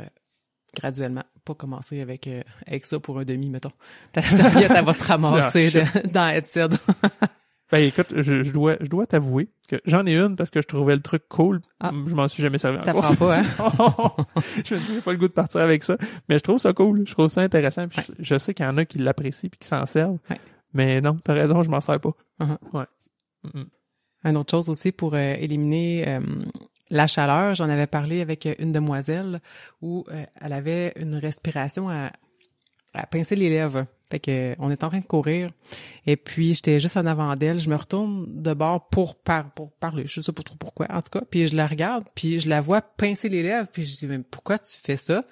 graduellement. Pas commencer avec ça pour un demi, mettons. Ta serviette, elle va se ramasser dans la headset. Ben écoute, je dois t'avouer que j'en ai une parce que je trouvais le truc cool. Ah. Je m'en suis jamais servi en course. T'apprends pas, hein? Je me dis, j'ai pas le goût de partir avec ça. Mais je trouve ça cool. Je trouve ça intéressant. Puis je sais qu'il y en a qui l'apprécient puis qui s'en servent. Ouais. Mais non, t'as raison, je m'en sers pas. Uh-huh. Ouais. Une autre chose aussi pour éliminer la chaleur, j'en avais parlé avec une demoiselle où elle avait une respiration à pincer les lèvres. Fait que on est en train de courir et puis j'étais juste en avant d'elle, je me retourne de bord pour parler, je sais pas trop pourquoi en tout cas, puis je la regarde, puis je la vois pincer les lèvres, puis je dis mais pourquoi tu fais ça?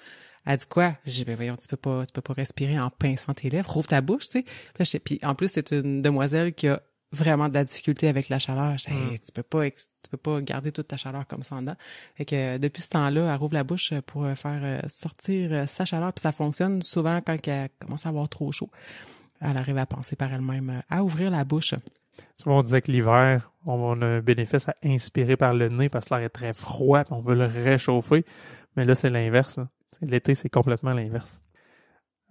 Elle dit quoi? Je dis ben voyons, tu peux pas respirer en pinçant tes lèvres, rouvre ta bouche, tu sais. Puis en plus c'est une demoiselle qui a vraiment de la difficulté avec la chaleur. Je dis, hey, tu peux pas garder toute ta chaleur comme ça en dedans. Fait que depuis ce temps-là, elle rouvre la bouche pour faire sortir sa chaleur, puis ça fonctionne souvent quand elle commence à avoir trop chaud. Elle arrive à penser par elle-même à ouvrir la bouche. Souvent, on disait que l'hiver, on a un bénéfice à inspirer par le nez parce que l'air est très froid puis on veut le réchauffer. Mais là, c'est l'inverse. Là. L'été, c'est complètement l'inverse.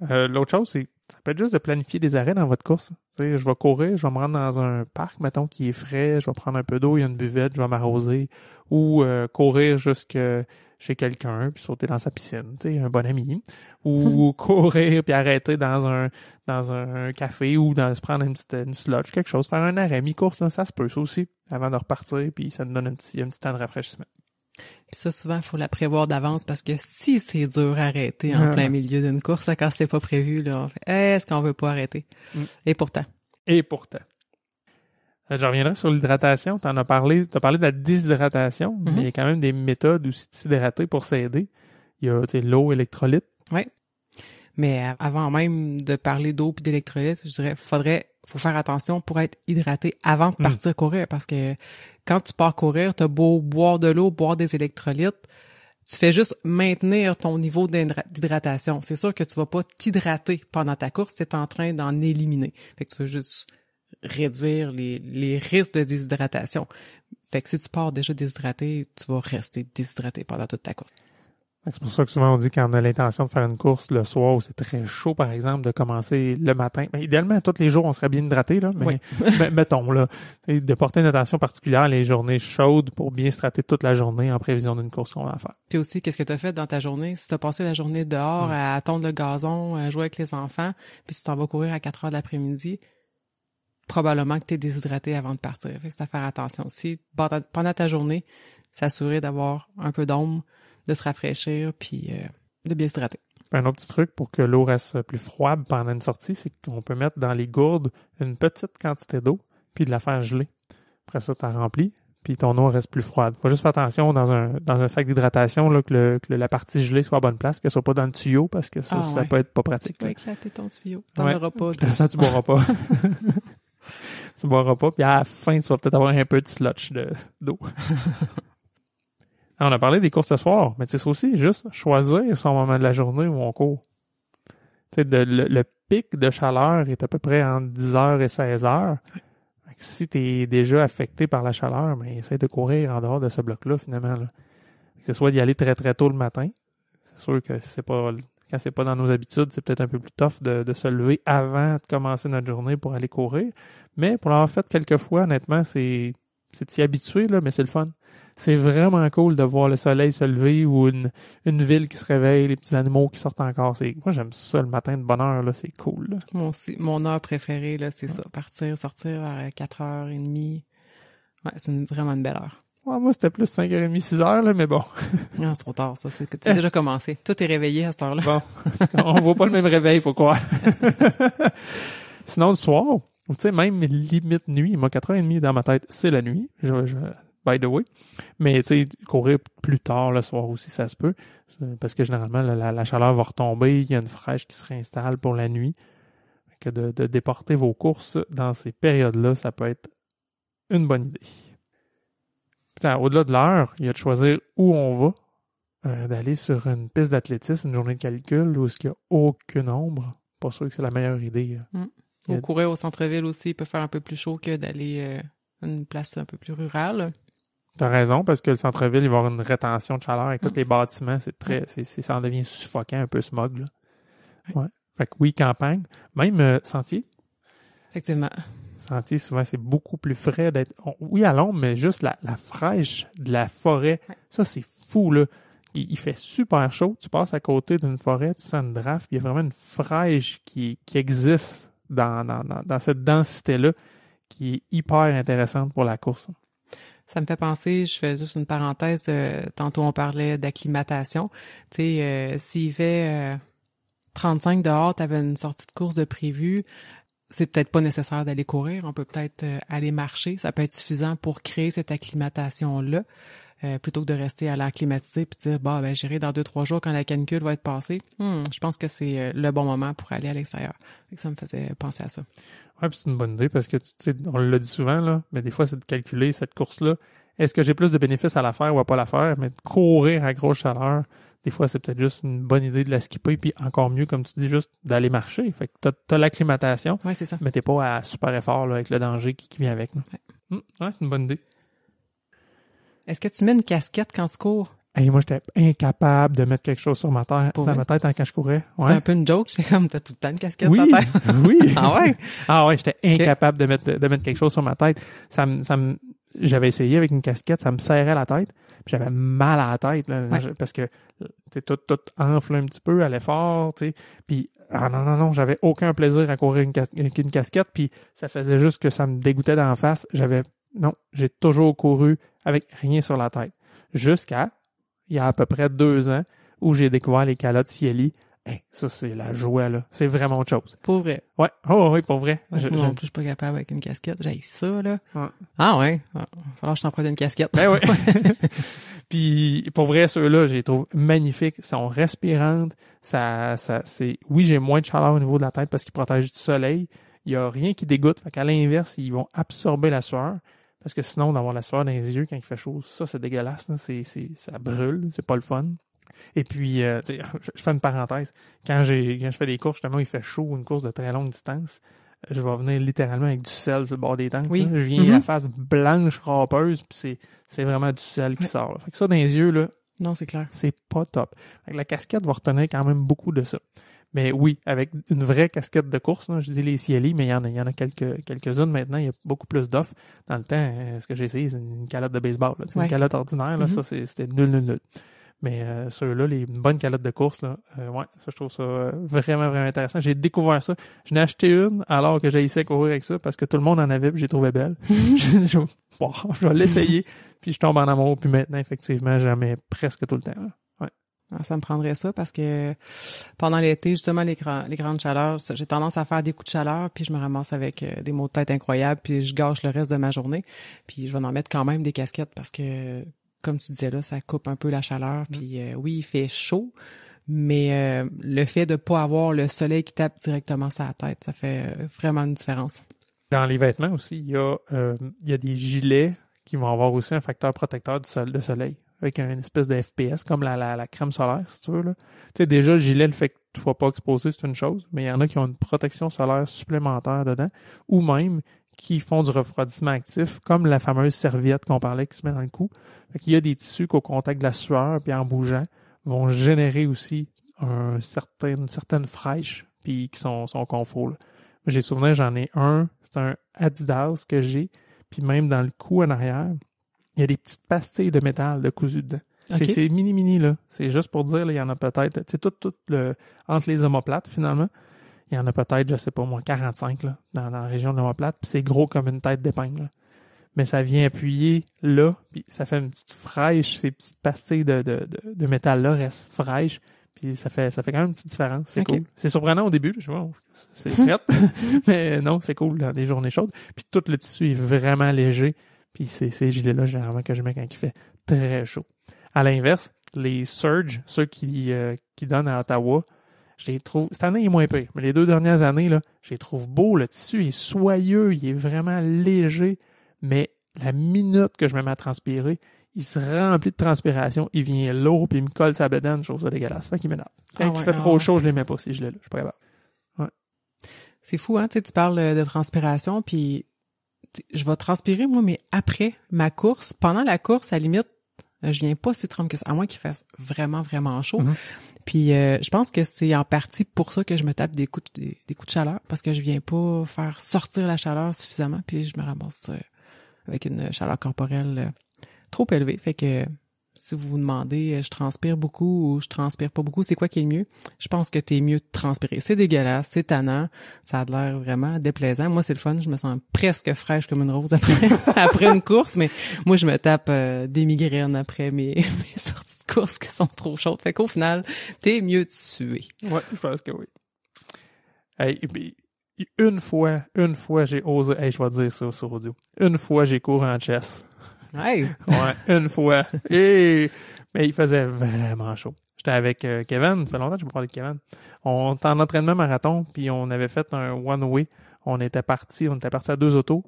L'autre chose, c'est ça peut être juste de planifier des arrêts dans votre course. Tu sais, je vais courir, je vais me rendre dans un parc, mettons, qui est frais, je vais prendre un peu d'eau, il y a une buvette, je vais m'arroser. Ou courir jusque chez quelqu'un, puis sauter dans sa piscine, tu sais, un bon ami. Ou courir, puis arrêter dans un café ou se prendre une sludge, quelque chose, faire un arrêt mi-course, là, ça se peut, ça aussi, avant de repartir, puis ça nous donne un petit temps de rafraîchissement. Puis ça, souvent, il faut la prévoir d'avance parce que si c'est dur à arrêter en plein milieu d'une course, quand c'est pas prévu, là, on fait est-ce qu'on veut pas arrêter? Et pourtant. Je reviendrai sur l'hydratation. T'as parlé de la déshydratation, mais il y a quand même des méthodes aussi de s'hydrater pour s'aider. Il y a l'eau, électrolyte. Oui. Mais avant même de parler d'eau et d'électrolyte, je dirais faut faire attention pour être hydraté avant de partir courir parce que quand tu pars courir, t'as beau boire de l'eau, boire des électrolytes, tu fais juste maintenir ton niveau d'hydratation. C'est sûr que tu vas pas t'hydrater pendant ta course, tu es en train d'en éliminer. Fait que tu veux juste réduire les risques de déshydratation. Fait que si tu pars déjà déshydraté, tu vas rester déshydraté pendant toute ta course. C'est pour ça que souvent on dit qu'on a l'intention de faire une course le soir où c'est très chaud, par exemple, de commencer le matin. Mais idéalement, tous les jours, on serait bien hydraté, là, mais mettons, là, de porter une attention particulière les journées chaudes pour bien se hydrater toute la journée en prévision d'une course qu'on va faire. Puis aussi, qu'est-ce que tu as fait dans ta journée? Si tu as passé la journée dehors à tondre le gazon, à jouer avec les enfants, puis si tu t'en vas courir à 4 heures de l'après-midi, probablement que tu es déshydraté avant de partir. Fait que c'est à faire attention aussi. Pendant ta journée, s'assurer d'avoir un peu d'ombre, de se rafraîchir, puis de bien s'hydrater. Un autre petit truc pour que l'eau reste plus froide pendant une sortie, c'est qu'on peut mettre dans les gourdes une petite quantité d'eau, puis de la faire geler. Après ça, tu remplis, puis ton eau reste plus froide. Faut juste faire attention dans un sac d'hydratation là, que la partie gelée soit à bonne place, qu'elle soit pas dans le tuyau, parce que ça peut être pas pratique. Tu peux éclater ton tuyau. T'en auras pas. Ça, tu boiras pas. Tu boiras pas, puis à la fin, tu vas peut-être avoir un peu de slotch d'eau. On a parlé des courses ce soir, mais c'est aussi juste choisir son moment de la journée où on court. Le pic de chaleur est à peu près entre 10h et 16h. Si tu es déjà affecté par la chaleur, ben, essaie de courir en dehors de ce bloc-là, finalement. Là. Que ce soit d'y aller très très tôt le matin. C'est sûr que quand c'est pas dans nos habitudes, c'est peut-être un peu plus tough de se lever avant de commencer notre journée pour aller courir. Mais pour l'avoir fait quelques fois, honnêtement, c'est de s'y habituer, là, mais c'est le fun. C'est vraiment cool de voir le soleil se lever ou une ville qui se réveille, les petits animaux qui sortent encore. Moi, j'aime ça le matin de bonne heure, là, c'est cool. Là. Mon heure préférée, là, c'est ça. Sortir à 4h30. Ouais, c'est vraiment une belle heure. Ouais, moi, c'était plus 5h30, 6h, là, mais bon. Non, c'est trop tard, ça. C'est que tu as déjà commencé. Tout est réveillé à cette heure-là. Bon. On voit pas le même réveil, faut croire. Sinon, le soir, tu sais, même limite nuit, moi, 4h30 dans ma tête, c'est la nuit. By the way. Mais, tu sais, courir plus tard le soir aussi, ça se peut. Parce que généralement, la chaleur va retomber, il y a une fraîche qui se réinstalle pour la nuit. Que de déporter vos courses dans ces périodes-là, ça peut être une bonne idée. Putain, au-delà de l'heure, il y a de choisir où on va, d'aller sur une piste d'athlétisme, une journée de calcul, où il n'y a aucune ombre. Pas sûr que c'est la meilleure idée. Ou courir au centre-ville aussi, il peut faire un peu plus chaud que d'aller à une place un peu plus rurale. T'as raison, parce que le centre-ville, il va y avoir une rétention de chaleur avec tous les bâtiments. Ça en devient suffocant, un peu smog, là. Ouais. Fait que oui, campagne. Même sentier. Effectivement. Sentier, souvent, c'est beaucoup plus frais d'être... Oui, à l'ombre, mais juste la fraîche de la forêt. Ouais. Ça, c'est fou, là. Il fait super chaud. Tu passes à côté d'une forêt, tu sens une draft. Il y a vraiment une fraîche qui existe dans cette densité-là qui est hyper intéressante pour la course. Ça me fait penser, je fais juste une parenthèse, tantôt on parlait d'acclimatation. Tu sais, s'il fait 35 dehors, tu avais une sortie de course de prévu, c'est peut-être pas nécessaire d'aller courir, on peut peut-être aller marcher, ça peut être suffisant pour créer cette acclimatation-là, plutôt que de rester à l'air climatisé puis dire j'irai dans 2-3 jours quand la canicule va être passée. Je pense que c'est le bon moment pour aller à l'extérieur. Fait que ça me faisait penser à ça. Ouais, puis c'est une bonne idée parce que tu sais, on l'a dit souvent là, mais des fois c'est de calculer cette course-là. Est-ce que j'ai plus de bénéfices à la faire ou à pas la faire? Mais de courir à grosse chaleur, des fois, c'est peut-être juste une bonne idée de la skipper, puis encore mieux, comme tu dis, juste d'aller marcher. Fait que t'as l'acclimatation, Ouais, c'est ça. mais t'es pas à super effort là, avec le danger qui vient avec. Là. Ouais, c'est une bonne idée. Est-ce que tu mets une casquette quand tu cours? Hey, moi, j'étais incapable de mettre quelque chose sur ma tête, Pour dans vrai? ma tête quand je courais. C'est Ouais. un peu une joke, c'est comme t'as tout le temps une casquette Oui, sur la tête. oui. Ah ouais? Ah ouais, j'étais incapable de mettre quelque chose sur ma tête. J'avais essayé avec une casquette, ça me serrait la tête, puis j'avais mal à la tête là, Ouais. parce que tout enfle un petit peu à l'effort, tu sais. Puis non, j'avais aucun plaisir à courir avec une casquette, puis ça faisait juste que ça me dégoûtait d'en face. J'ai toujours couru avec rien sur la tête. Jusqu'à il y a à peu près 2 ans où j'ai découvert les calottes Cieli. Hey, ça, c'est la joie, là. C'est vraiment autre chose. Pour vrai. Ouais. Oh, oui, pour vrai. Ouais, moi non plus, je suis pas capable avec une casquette. J'ai ça, là. Ouais. Ah ouais? Il va falloir que je t'en prenne une casquette. Ben oui. Puis pour vrai, ceux-là, je les trouve magnifiques. Ils sont respirantes. Oui, j'ai moins de chaleur au niveau de la tête parce qu'ils protègent du soleil. Il y a rien qui dégoûte. Fait qu'à l'inverse, ils vont absorber la sueur. Parce que sinon, d'avoir la sueur dans les yeux quand il fait chaud, ça, c'est dégueulasse. Là. Ça brûle. C'est pas le fun. Et puis, je fais une parenthèse. Quand je fais des courses, justement, il fait chaud, une course de très longue distance, je vais venir littéralement avec du sel sur le bord des dents. Oui. Je viens la face blanche, râpeuse, puis c'est vraiment du sel qui sort. Là. Fait que ça, dans les yeux, là, Non, c'est clair. c'est pas top. Fait que la casquette va retenir quand même beaucoup de ça. Mais oui, avec une vraie casquette de course, là, je dis les Cieli, mais il y en a quelques-unes maintenant. Il y a beaucoup plus d'offres. Dans le temps, ce que j'ai essayé, c'est une calotte de baseball. Là. Ouais. Une calotte ordinaire, là, ça, c'était nul. Mais ceux-là, les bonnes calottes de course, là, ouais, ça, je trouve ça vraiment, vraiment intéressant. J'ai découvert ça. Je n'ai acheté une alors que j'ai essayé à courir avec ça parce que tout le monde en avait puis j'ai trouvé belle. Je vais l'essayer, puis je tombe en amour. Puis maintenant, effectivement, j'en mets presque tout le temps. Là. Ouais. Ah, ça me prendrait ça parce que pendant l'été, justement, les grandes chaleurs, j'ai tendance à faire des coups de chaleur, puis je me ramasse avec des maux de tête incroyables, puis je gâche le reste de ma journée. Puis je vais en mettre quand même des casquettes parce que, comme tu disais là, ça coupe un peu la chaleur. Puis oui, il fait chaud, mais le fait de pas avoir le soleil qui tape directement sur la tête, ça fait vraiment une différence. Dans les vêtements aussi, il y a des gilets qui vont avoir aussi un facteur protecteur de soleil, avec une espèce de FPS, comme la crème solaire, si tu veux. Là. Tu sais, déjà, le gilet, le fait que tu ne sois pas exposé, c'est une chose, mais il y en a qui ont une protection solaire supplémentaire dedans, ou même qui font du refroidissement actif, comme la fameuse serviette qu'on parlait qui se met dans le cou. Fait qu'il y a des tissus qu'au contact de la sueur, puis en bougeant, vont générer aussi une certaine fraîche, puis qui sont confort. Là. J'ai souvenir, j'en ai un, c'est un Adidas que j'ai, puis même dans le cou en arrière, il y a des petites pastilles de métal de cousu dedans. Okay. C'est mini, là. C'est juste pour dire, là, il y en a peut-être, tu sais, tout entre les omoplates, finalement, il y en a peut-être, je sais pas moi, 45, là, dans la région de l'omoplate, puis c'est gros comme une tête d'épingle, là. Mais ça vient appuyer là, puis ça fait une petite fraîche, ces petites pastilles de métal-là restent fraîches, puis ça fait quand même une petite différence, c'est okay. cool. C'est surprenant au début, je vois, c'est frette, mais non, c'est cool dans des journées chaudes. Puis tout le tissu est vraiment léger, puis ces gilets-là, généralement, que je mets quand il fait très chaud. À l'inverse, les Surge, ceux qui donnent à Ottawa, je les trouve, cette année, il est moins pire, mais les 2 dernières années, là, je les trouve beaux, le tissu est soyeux, il est vraiment léger, mais la minute que je me mets à transpirer, il se remplit de transpiration, il vient lourd, puis il me colle sa bedaine, je trouve ça dégueulasse. Fait qu'il m'énerve. Quand il fait trop chaud, je les mets pas, si je l'ai là. Je suis pas capable. Ouais. C'est fou, hein, tu sais, tu parles de transpiration, puis je vais transpirer, moi, mais après ma course, pendant la course, à la limite, je viens pas si trempe que ça, à moins qu'il fasse vraiment, vraiment chaud. Mm-hmm. Puis je pense que c'est en partie pour ça que je me tape des coups de chaleur, parce que je viens pas faire sortir la chaleur suffisamment, puis je me ramasse avec une chaleur corporelle trop élevée. Fait que si vous vous demandez, je transpire beaucoup ou je transpire pas beaucoup, c'est quoi qui est le mieux? Je pense que t'es mieux de transpirer. C'est dégueulasse, c'est tannant, ça a l'air vraiment déplaisant. Moi, c'est le fun, je me sens presque fraîche comme une rose après une course, mais moi, je me tape des migraines après mes sorties de course qui sont trop chaudes. Fait qu'au final, t'es mieux de suer. Ouais, je pense que oui. Hey, une fois, j'ai osé, hey, je vais te dire ça sur audio. Une fois, j'ai couru en chess. Hey. Ouais, une fois. Mais il faisait vraiment chaud. J'étais avec Kevin, ça fait longtemps que je me parlais de Kevin. On était en entraînement marathon, puis on avait fait un one-way. On était parti à 2 autos,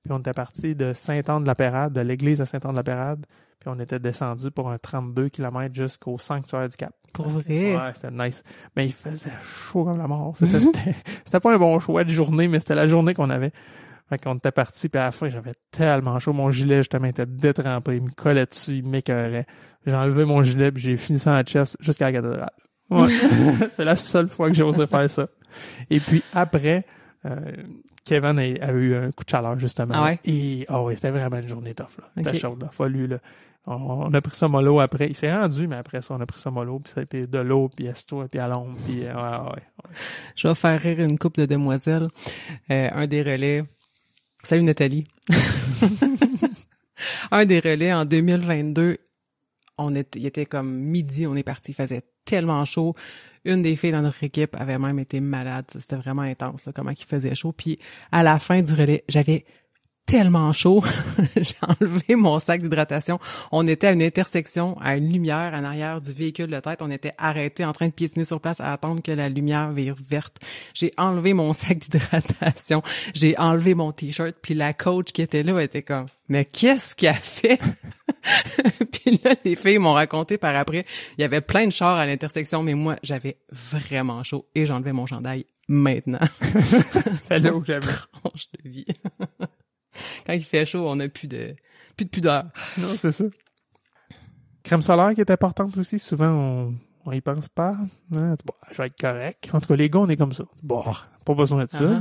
puis on était parti de Saint-Anne-de-la-Pérade, de l'église à Saint-Anne-de-la-Pérade, Puis on était descendu pour un 32 km jusqu'au sanctuaire du Cap. Pour vrai? Ouais, c'était nice. Mais il faisait chaud comme la mort. C'était pas un bon choix de journée, mais c'était la journée qu'on avait. Fait qu'on était parti, puis à la fin, j'avais tellement chaud. Mon gilet, justement, était détrempé. Il me collait dessus, il m'écœurait. J'ai enlevé mon gilet, puis j'ai fini ça en chest jusqu'à la cathédrale. Ouais. C'est la seule fois que j'ai osé faire ça. Et puis après, Kevin a eu un coup de chaleur, justement. Ah ouais? Et ouais, c'était vraiment une journée tough, là. C'était chaud, là. Fallu, là. On a pris ça mollo après. Il s'est rendu, mais après ça, on a pris ça mollo, puis ça a été de l'eau, puis assis-toi, puis à l'ombre, puis ouais. Je vais faire rire une couple de demoiselles. Un des relais. Salut Nathalie. Un des relais en 2022, il était comme midi, on est parti, il faisait tellement chaud. Une des filles dans notre équipe avait même été malade, c'était vraiment intense là, comment il faisait chaud. Puis à la fin du relais, j'avais tellement chaud, j'ai enlevé mon sac d'hydratation. On était à une intersection, à une lumière en arrière du véhicule de tête. On était arrêtés en train de piétiner sur place à attendre que la lumière vire verte. J'ai enlevé mon sac d'hydratation, j'ai enlevé mon t-shirt, puis la coach qui était là était comme « Mais qu'est-ce qu'elle fait? » Puis là, les filles m'ont raconté par après, il y avait plein de chars à l'intersection, mais moi, j'avais vraiment chaud et j'enlevais mon chandail maintenant. C'est là où j'avais. Tranche de vie. Quand il fait chaud, on n'a plus de pudeur. Non, c'est ça. Crème solaire qui est importante aussi. Souvent, on y pense pas. Hein? Bon, je vais être correct. En tout cas, les gars, on est comme ça. Bon, pas besoin de ça.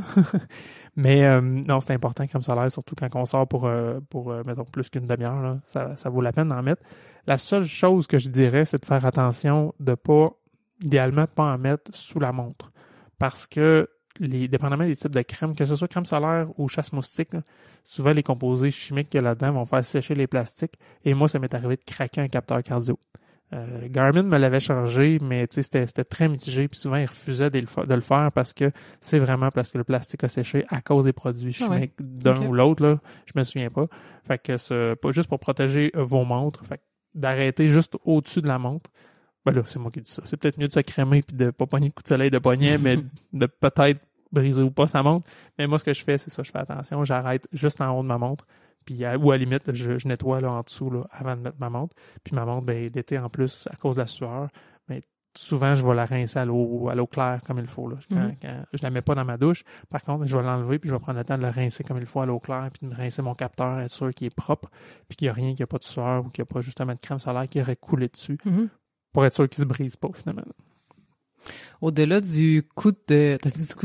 Mais non, c'est important, crème solaire, surtout quand on sort pour mettons, plus qu'une demi-heure. Là, ça vaut la peine d'en mettre. La seule chose que je dirais, c'est de faire attention idéalement, de pas en mettre sous la montre. Parce que dépendamment des types de crème, que ce soit crème solaire ou chasse moustique, là, souvent les composés chimiques qu'il y a là-dedans vont faire sécher les plastiques. Et moi, ça m'est arrivé de craquer un capteur cardio. Garmin me l'avait chargé, mais c'était très mitigé. Puis souvent, il refusait de le faire parce que c'est vraiment parce que le plastique a séché à cause des produits chimiques d'un ou l'autre. Là, je me souviens pas. Fait que c'est pas juste pour protéger vos montres. Fait que d'arrêter juste au-dessus de la montre. Ben là, c'est moi qui dis ça. C'est peut-être mieux de se crémer puis de pas pogner de coup de soleil de poignet, mais de peut-être briser ou pas sa montre. Mais moi, ce que je fais, c'est ça. Je fais attention. J'arrête juste en haut de ma montre. Puis ou à la limite, je nettoie là en dessous là, avant de mettre ma montre. Puis ma montre, ben l'été en plus, à cause de la sueur, mais souvent, je vais la rincer à l'eau claire comme il faut. Là. Quand je la mets pas dans ma douche. Par contre, je vais l'enlever puis je vais prendre le temps de la rincer comme il faut à l'eau claire puis de rincer mon capteur, être sûr qu'il est propre puis qu'il n'y a rien, qu'il n'y a pas de sueur ou qu'il n'y a pas justement de crème solaire qui aurait coulé dessus. Pour être sûr qu'il se brise pas, finalement. Au-delà du coup de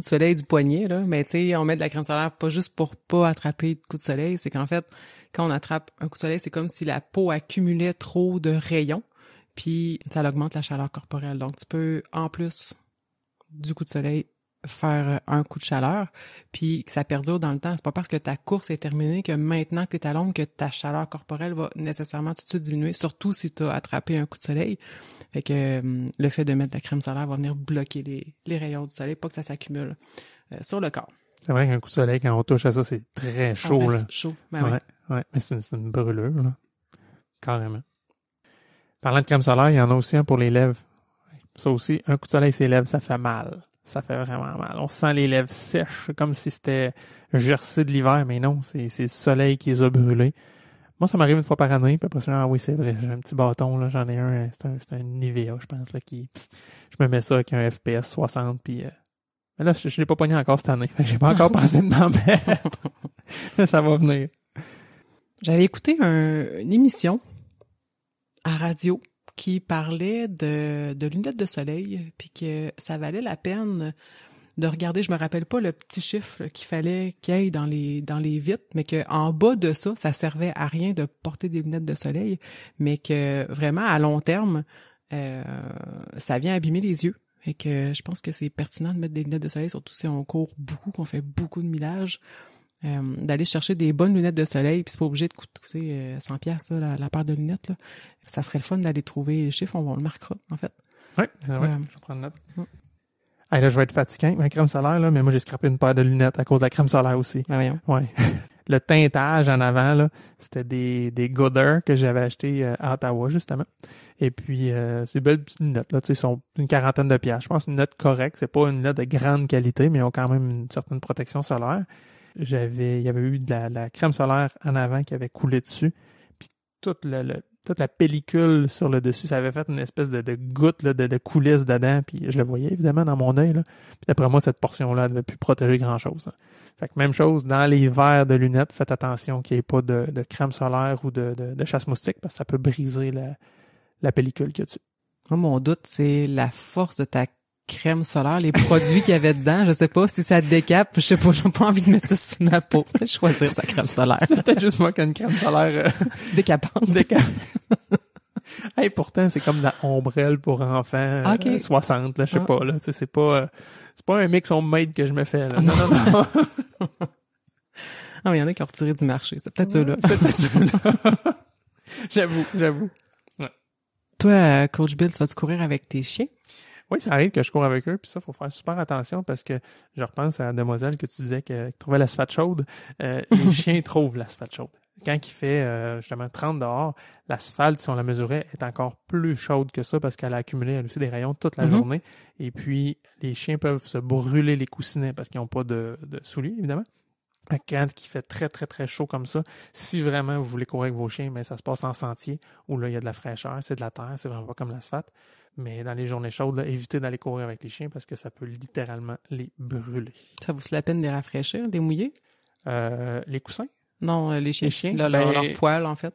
soleil du poignet, là, mais tu sais, on met de la crème solaire pas juste pour pas attraper de coup de soleil, c'est qu'en fait, quand on attrape un coup de soleil, c'est comme si la peau accumulait trop de rayons, puis ça augmente la chaleur corporelle. Donc, tu peux, en plus du coup de soleil, faire un coup de chaleur, puis que ça perdure dans le temps. C'est pas parce que ta course est terminée que maintenant que t'es à l'ombre que ta chaleur corporelle va nécessairement tout de suite diminuer, surtout si t'as attrapé un coup de soleil. Fait que le fait de mettre de la crème solaire va venir bloquer les rayons du soleil, pas que ça s'accumule sur le corps. C'est vrai qu'un coup de soleil, quand on touche à ça, c'est très chaud. Ah, ben, là. c'est chaud. Ben ouais. Mais c'est une brûlure, là. Carrément. Parlant de crème solaire, il y en a aussi un pour les lèvres. Ça aussi, un coup de soleil, ses lèvres, ça fait mal. Ça fait vraiment mal. On sent les lèvres sèches, comme si c'était gercé de l'hiver, mais non, c'est le soleil qui les a brûlés. Moi, ça m'arrive une fois par année, puis après ça, oui, c'est vrai, j'ai un petit bâton, là, j'en ai un, c'est un Nivea, je pense, là, je me mets ça avec un FPS 60, puis mais là, je l'ai pas pogné encore cette année, fait que j'ai pas encore pensé de m'en mettre. Mais ça va venir. J'avais écouté une émission à radio qui parlait de lunettes de soleil, puis que ça valait la peine de regarder, je me rappelle pas le petit chiffre qu'il fallait qu'il y ait dans les vitres, mais que en bas de ça, ça servait à rien de porter des lunettes de soleil, mais que vraiment à long terme, ça vient abîmer les yeux. Et que je pense que c'est pertinent de mettre des lunettes de soleil, surtout si on court beaucoup, qu'on fait beaucoup de millage, d'aller chercher des bonnes lunettes de soleil, puis c'est pas obligé de coûter 100$ la paire de lunettes, là. Ça serait le fun d'aller trouver les chiffres, on le marquera, en fait. Oui, c'est vrai, je vais prendre note. Hey, là, je vais être fatiguant avec ma crème solaire, là, mais moi, j'ai scrapé une paire de lunettes à cause de la crème solaire aussi. Ben voyons. Ouais. Le teintage en avant, là, c'était des Goodyear que j'avais acheté à Ottawa, justement. Et puis, c'est une belle petite lunette, là, tu sais, ils sont une quarantaine de piastres. Je pense une lunette correcte, c'est pas une lunette de grande qualité, mais ils ont quand même une certaine protection solaire. Il y avait eu de la crème solaire en avant qui avait coulé dessus. Puis tout toute la pellicule sur le dessus, ça avait fait une espèce de goutte là, de coulisses dedans, puis je le voyais évidemment dans mon œil. Là. Puis d'après moi, cette portion-là ne devait plus protéger grand-chose. Hein. Fait que même chose, dans les verres de lunettes, faites attention qu'il n'y ait pas de crème solaire ou de chasse-moustique, parce que ça peut briser la pellicule qu'il y a dessus. Moi, mon doute, c'est la force de ta crème solaire, les produits qu'il y avait dedans. Je sais pas si ça te décape. Je sais pas, j'ai pas envie de mettre ça sur ma peau. Choisir sa crème solaire. Peut-être juste moi qui a une crème solaire Décapante. Hey, pourtant, c'est comme de la ombrelle pour enfants 60, là, je sais pas, là. Tu sais, c'est pas un mix homemade que je me fais, là. Non. Ah, mais il y en a qui ont retiré du marché. C'est peut-être ceux-là. C'est peut-être ceux-là. J'avoue. Ouais. Toi, Coach Bill, tu vas-tu courir avec tes chiens? Oui, ça arrive que je cours avec eux, puis ça, faut faire super attention parce que je repense à la demoiselle que tu disais qui trouvait l'asphalte chaude. Les chiens trouvent l'asphalte chaude. Quand il fait justement 30 dehors, l'asphalte, si on la mesurait, est encore plus chaude que ça parce qu'elle a accumulé elle aussi des rayons toute la journée. Et puis, les chiens peuvent se brûler les coussinets parce qu'ils n'ont pas de souliers, évidemment. Quand il fait très, très, très chaud comme ça, si vraiment vous voulez courir avec vos chiens, mais ça se passe en sentier où là, il y a de la fraîcheur, c'est de la terre, c'est vraiment pas comme l'asphalte. Mais dans les journées chaudes, là, évitez d'aller courir avec les chiens parce que ça peut littéralement les brûler. Ça vaut la peine de les rafraîchir, de les mouiller? Les coussins? Non, les chiens. Les chiens? Leur poil, en fait.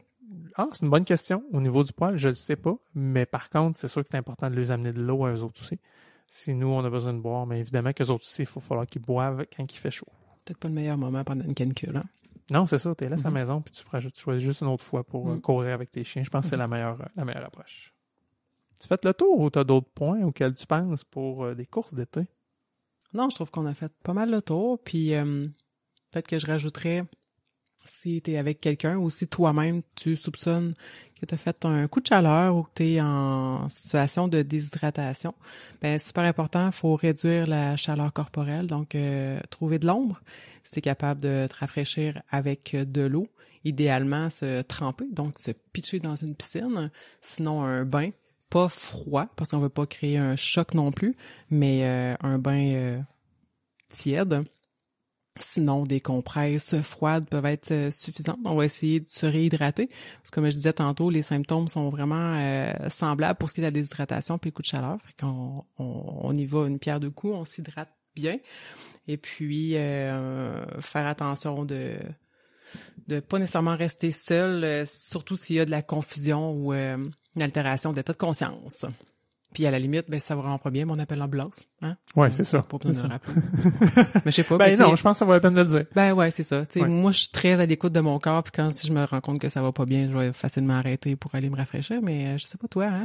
Ah, c'est une bonne question. Au niveau du poil, je ne sais pas. Mais par contre, c'est sûr que c'est important de les amener de l'eau à eux autres aussi. Si nous, on a besoin de boire, mais évidemment qu'eux autres aussi, il faut falloir qu'ils boivent quand il fait chaud. Peut-être pas le meilleur moment pendant une canicule, hein? Non, c'est ça. Tu es là à la maison puis tu choisis juste une autre fois pour courir avec tes chiens. Je pense que c'est la meilleure approche. Tu fais le tour ou tu as d'autres points auxquels tu penses pour des courses d'été? Non, je trouve qu'on a fait pas mal le tour. Puis peut-être que je rajouterais, si tu es avec quelqu'un ou si toi-même tu soupçonnes que tu as fait un coup de chaleur ou que tu es en situation de déshydratation, ben super important, il faut réduire la chaleur corporelle. Donc, trouver de l'ombre. Si tu es capable de te rafraîchir avec de l'eau, idéalement se tremper, donc se pitcher dans une piscine, sinon un bain. Pas froid, parce qu'on veut pas créer un choc non plus, mais un bain tiède. Sinon, des compresses froides peuvent être suffisantes. On va essayer de se réhydrater. Parce que comme je disais tantôt, les symptômes sont vraiment semblables pour ce qui est de la déshydratation puis le coup de chaleur. Fait qu'on on y va une pierre deux coups, on s'hydrate bien. Et puis, faire attention de pas nécessairement rester seul, surtout s'il y a de la confusion ou une altération d'état de conscience. Puis à la limite, ben ça va vraiment pas bien, mais on appelle l'ambulance, hein? Ouais, c'est ça. Pas besoin de le rappeler. Mais je sais pas. Ben non, je pense que ça vaut la peine de le dire. Ben ouais, c'est ça. Tu sais, moi je suis très à l'écoute de mon corps, puis si je me rends compte que ça va pas bien, je vais facilement arrêter pour aller me rafraîchir, mais je sais pas toi, hein,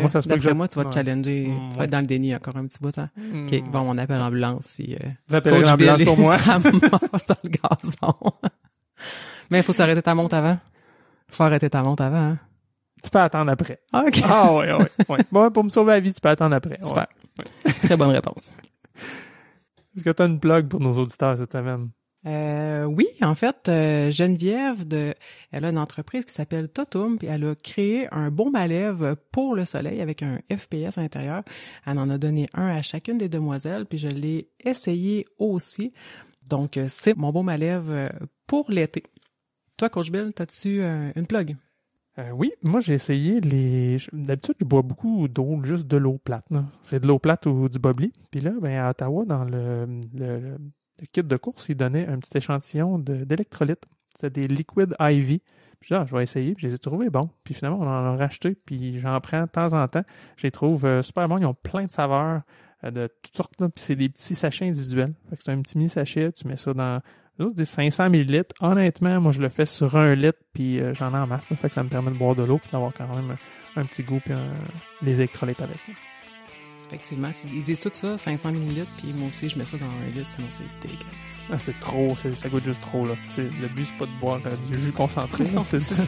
moi, ça se peut d'après que moi tu vas te challenger, tu vas être dans le déni encore un petit bout, hein. OK, bon, on appelle l'ambulance si vous appelez l'ambulance pour moi. Se ramasse dans le gazon. Mais faut s'arrêter ta montre avant. Faut arrêter ta montre avant, hein. Tu peux attendre après. OK. Ah ouais. Bon, pour me sauver la vie, tu peux attendre après. Super. Ouais. Très bonne réponse. Est-ce que tu as une plug pour nos auditeurs cette semaine? Oui, en fait, Geneviève, elle a une entreprise qui s'appelle Totum, puis elle a créé un baume à lèvres pour le soleil avec un FPS à l'intérieur. Elle en a donné un à chacune des demoiselles, puis je l'ai essayé aussi. Donc, c'est mon baume à lèvres pour l'été. Toi, Coach Bill, t'as-tu une plug? Oui, moi j'ai essayé d'habitude, je bois beaucoup d'eau, juste de l'eau plate. Là. C'est de l'eau plate ou du bubbly. Puis là, ben à Ottawa, dans le kit de course, ils donnaient un petit échantillon d'électrolytes. C'était des liquid IV. Puis là, je vais essayer. Puis je les ai trouvés bons. Puis finalement, on en a racheté. Puis j'en prends de temps en temps. Je les trouve super bons. Ils ont plein de saveurs de toutes sortes. Là. Puis c'est des petits sachets individuels. Fait que c'est un petit mini-sachet. Tu mets ça dans... des 500 ml. Honnêtement, moi, je le fais sur 1 litre, puis j'en ai en masse. Là, fait que ça me permet de boire de l'eau, puis d'avoir quand même un petit goût, puis les électrolytes avec. Effectivement, ils disent tout ça, 500 ml, puis moi aussi, je mets ça dans 1 litre, sinon c'est dégueulasse. Ah, c'est trop, ça goûte juste trop, là. Le but, c'est pas de boire du jus concentré. Non, c'est ça.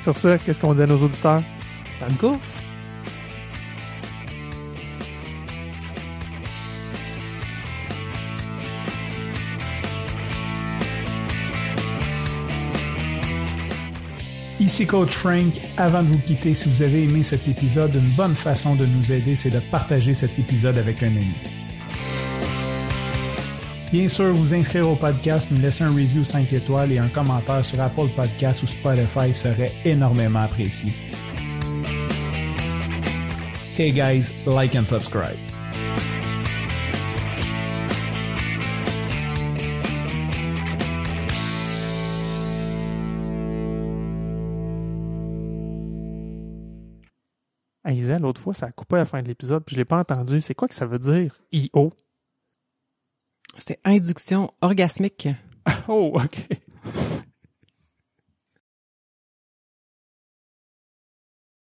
Sur ça, qu'est-ce qu'on dit à nos auditeurs? Bonne course! Ici Coach Frank. Avant de vous quitter, si vous avez aimé cet épisode, une bonne façon de nous aider, c'est de partager cet épisode avec un ami. Bien sûr, vous inscrire au podcast, nous laisser un review 5 étoiles et un commentaire sur Apple Podcasts ou Spotify serait énormément apprécié. Hey guys, like and subscribe. Hey, Isa, l'autre fois, ça a coupé à la fin de l'épisode, puis je l'ai pas entendu. C'est quoi que ça veut dire, IO? C'était induction orgasmique. Oh, OK.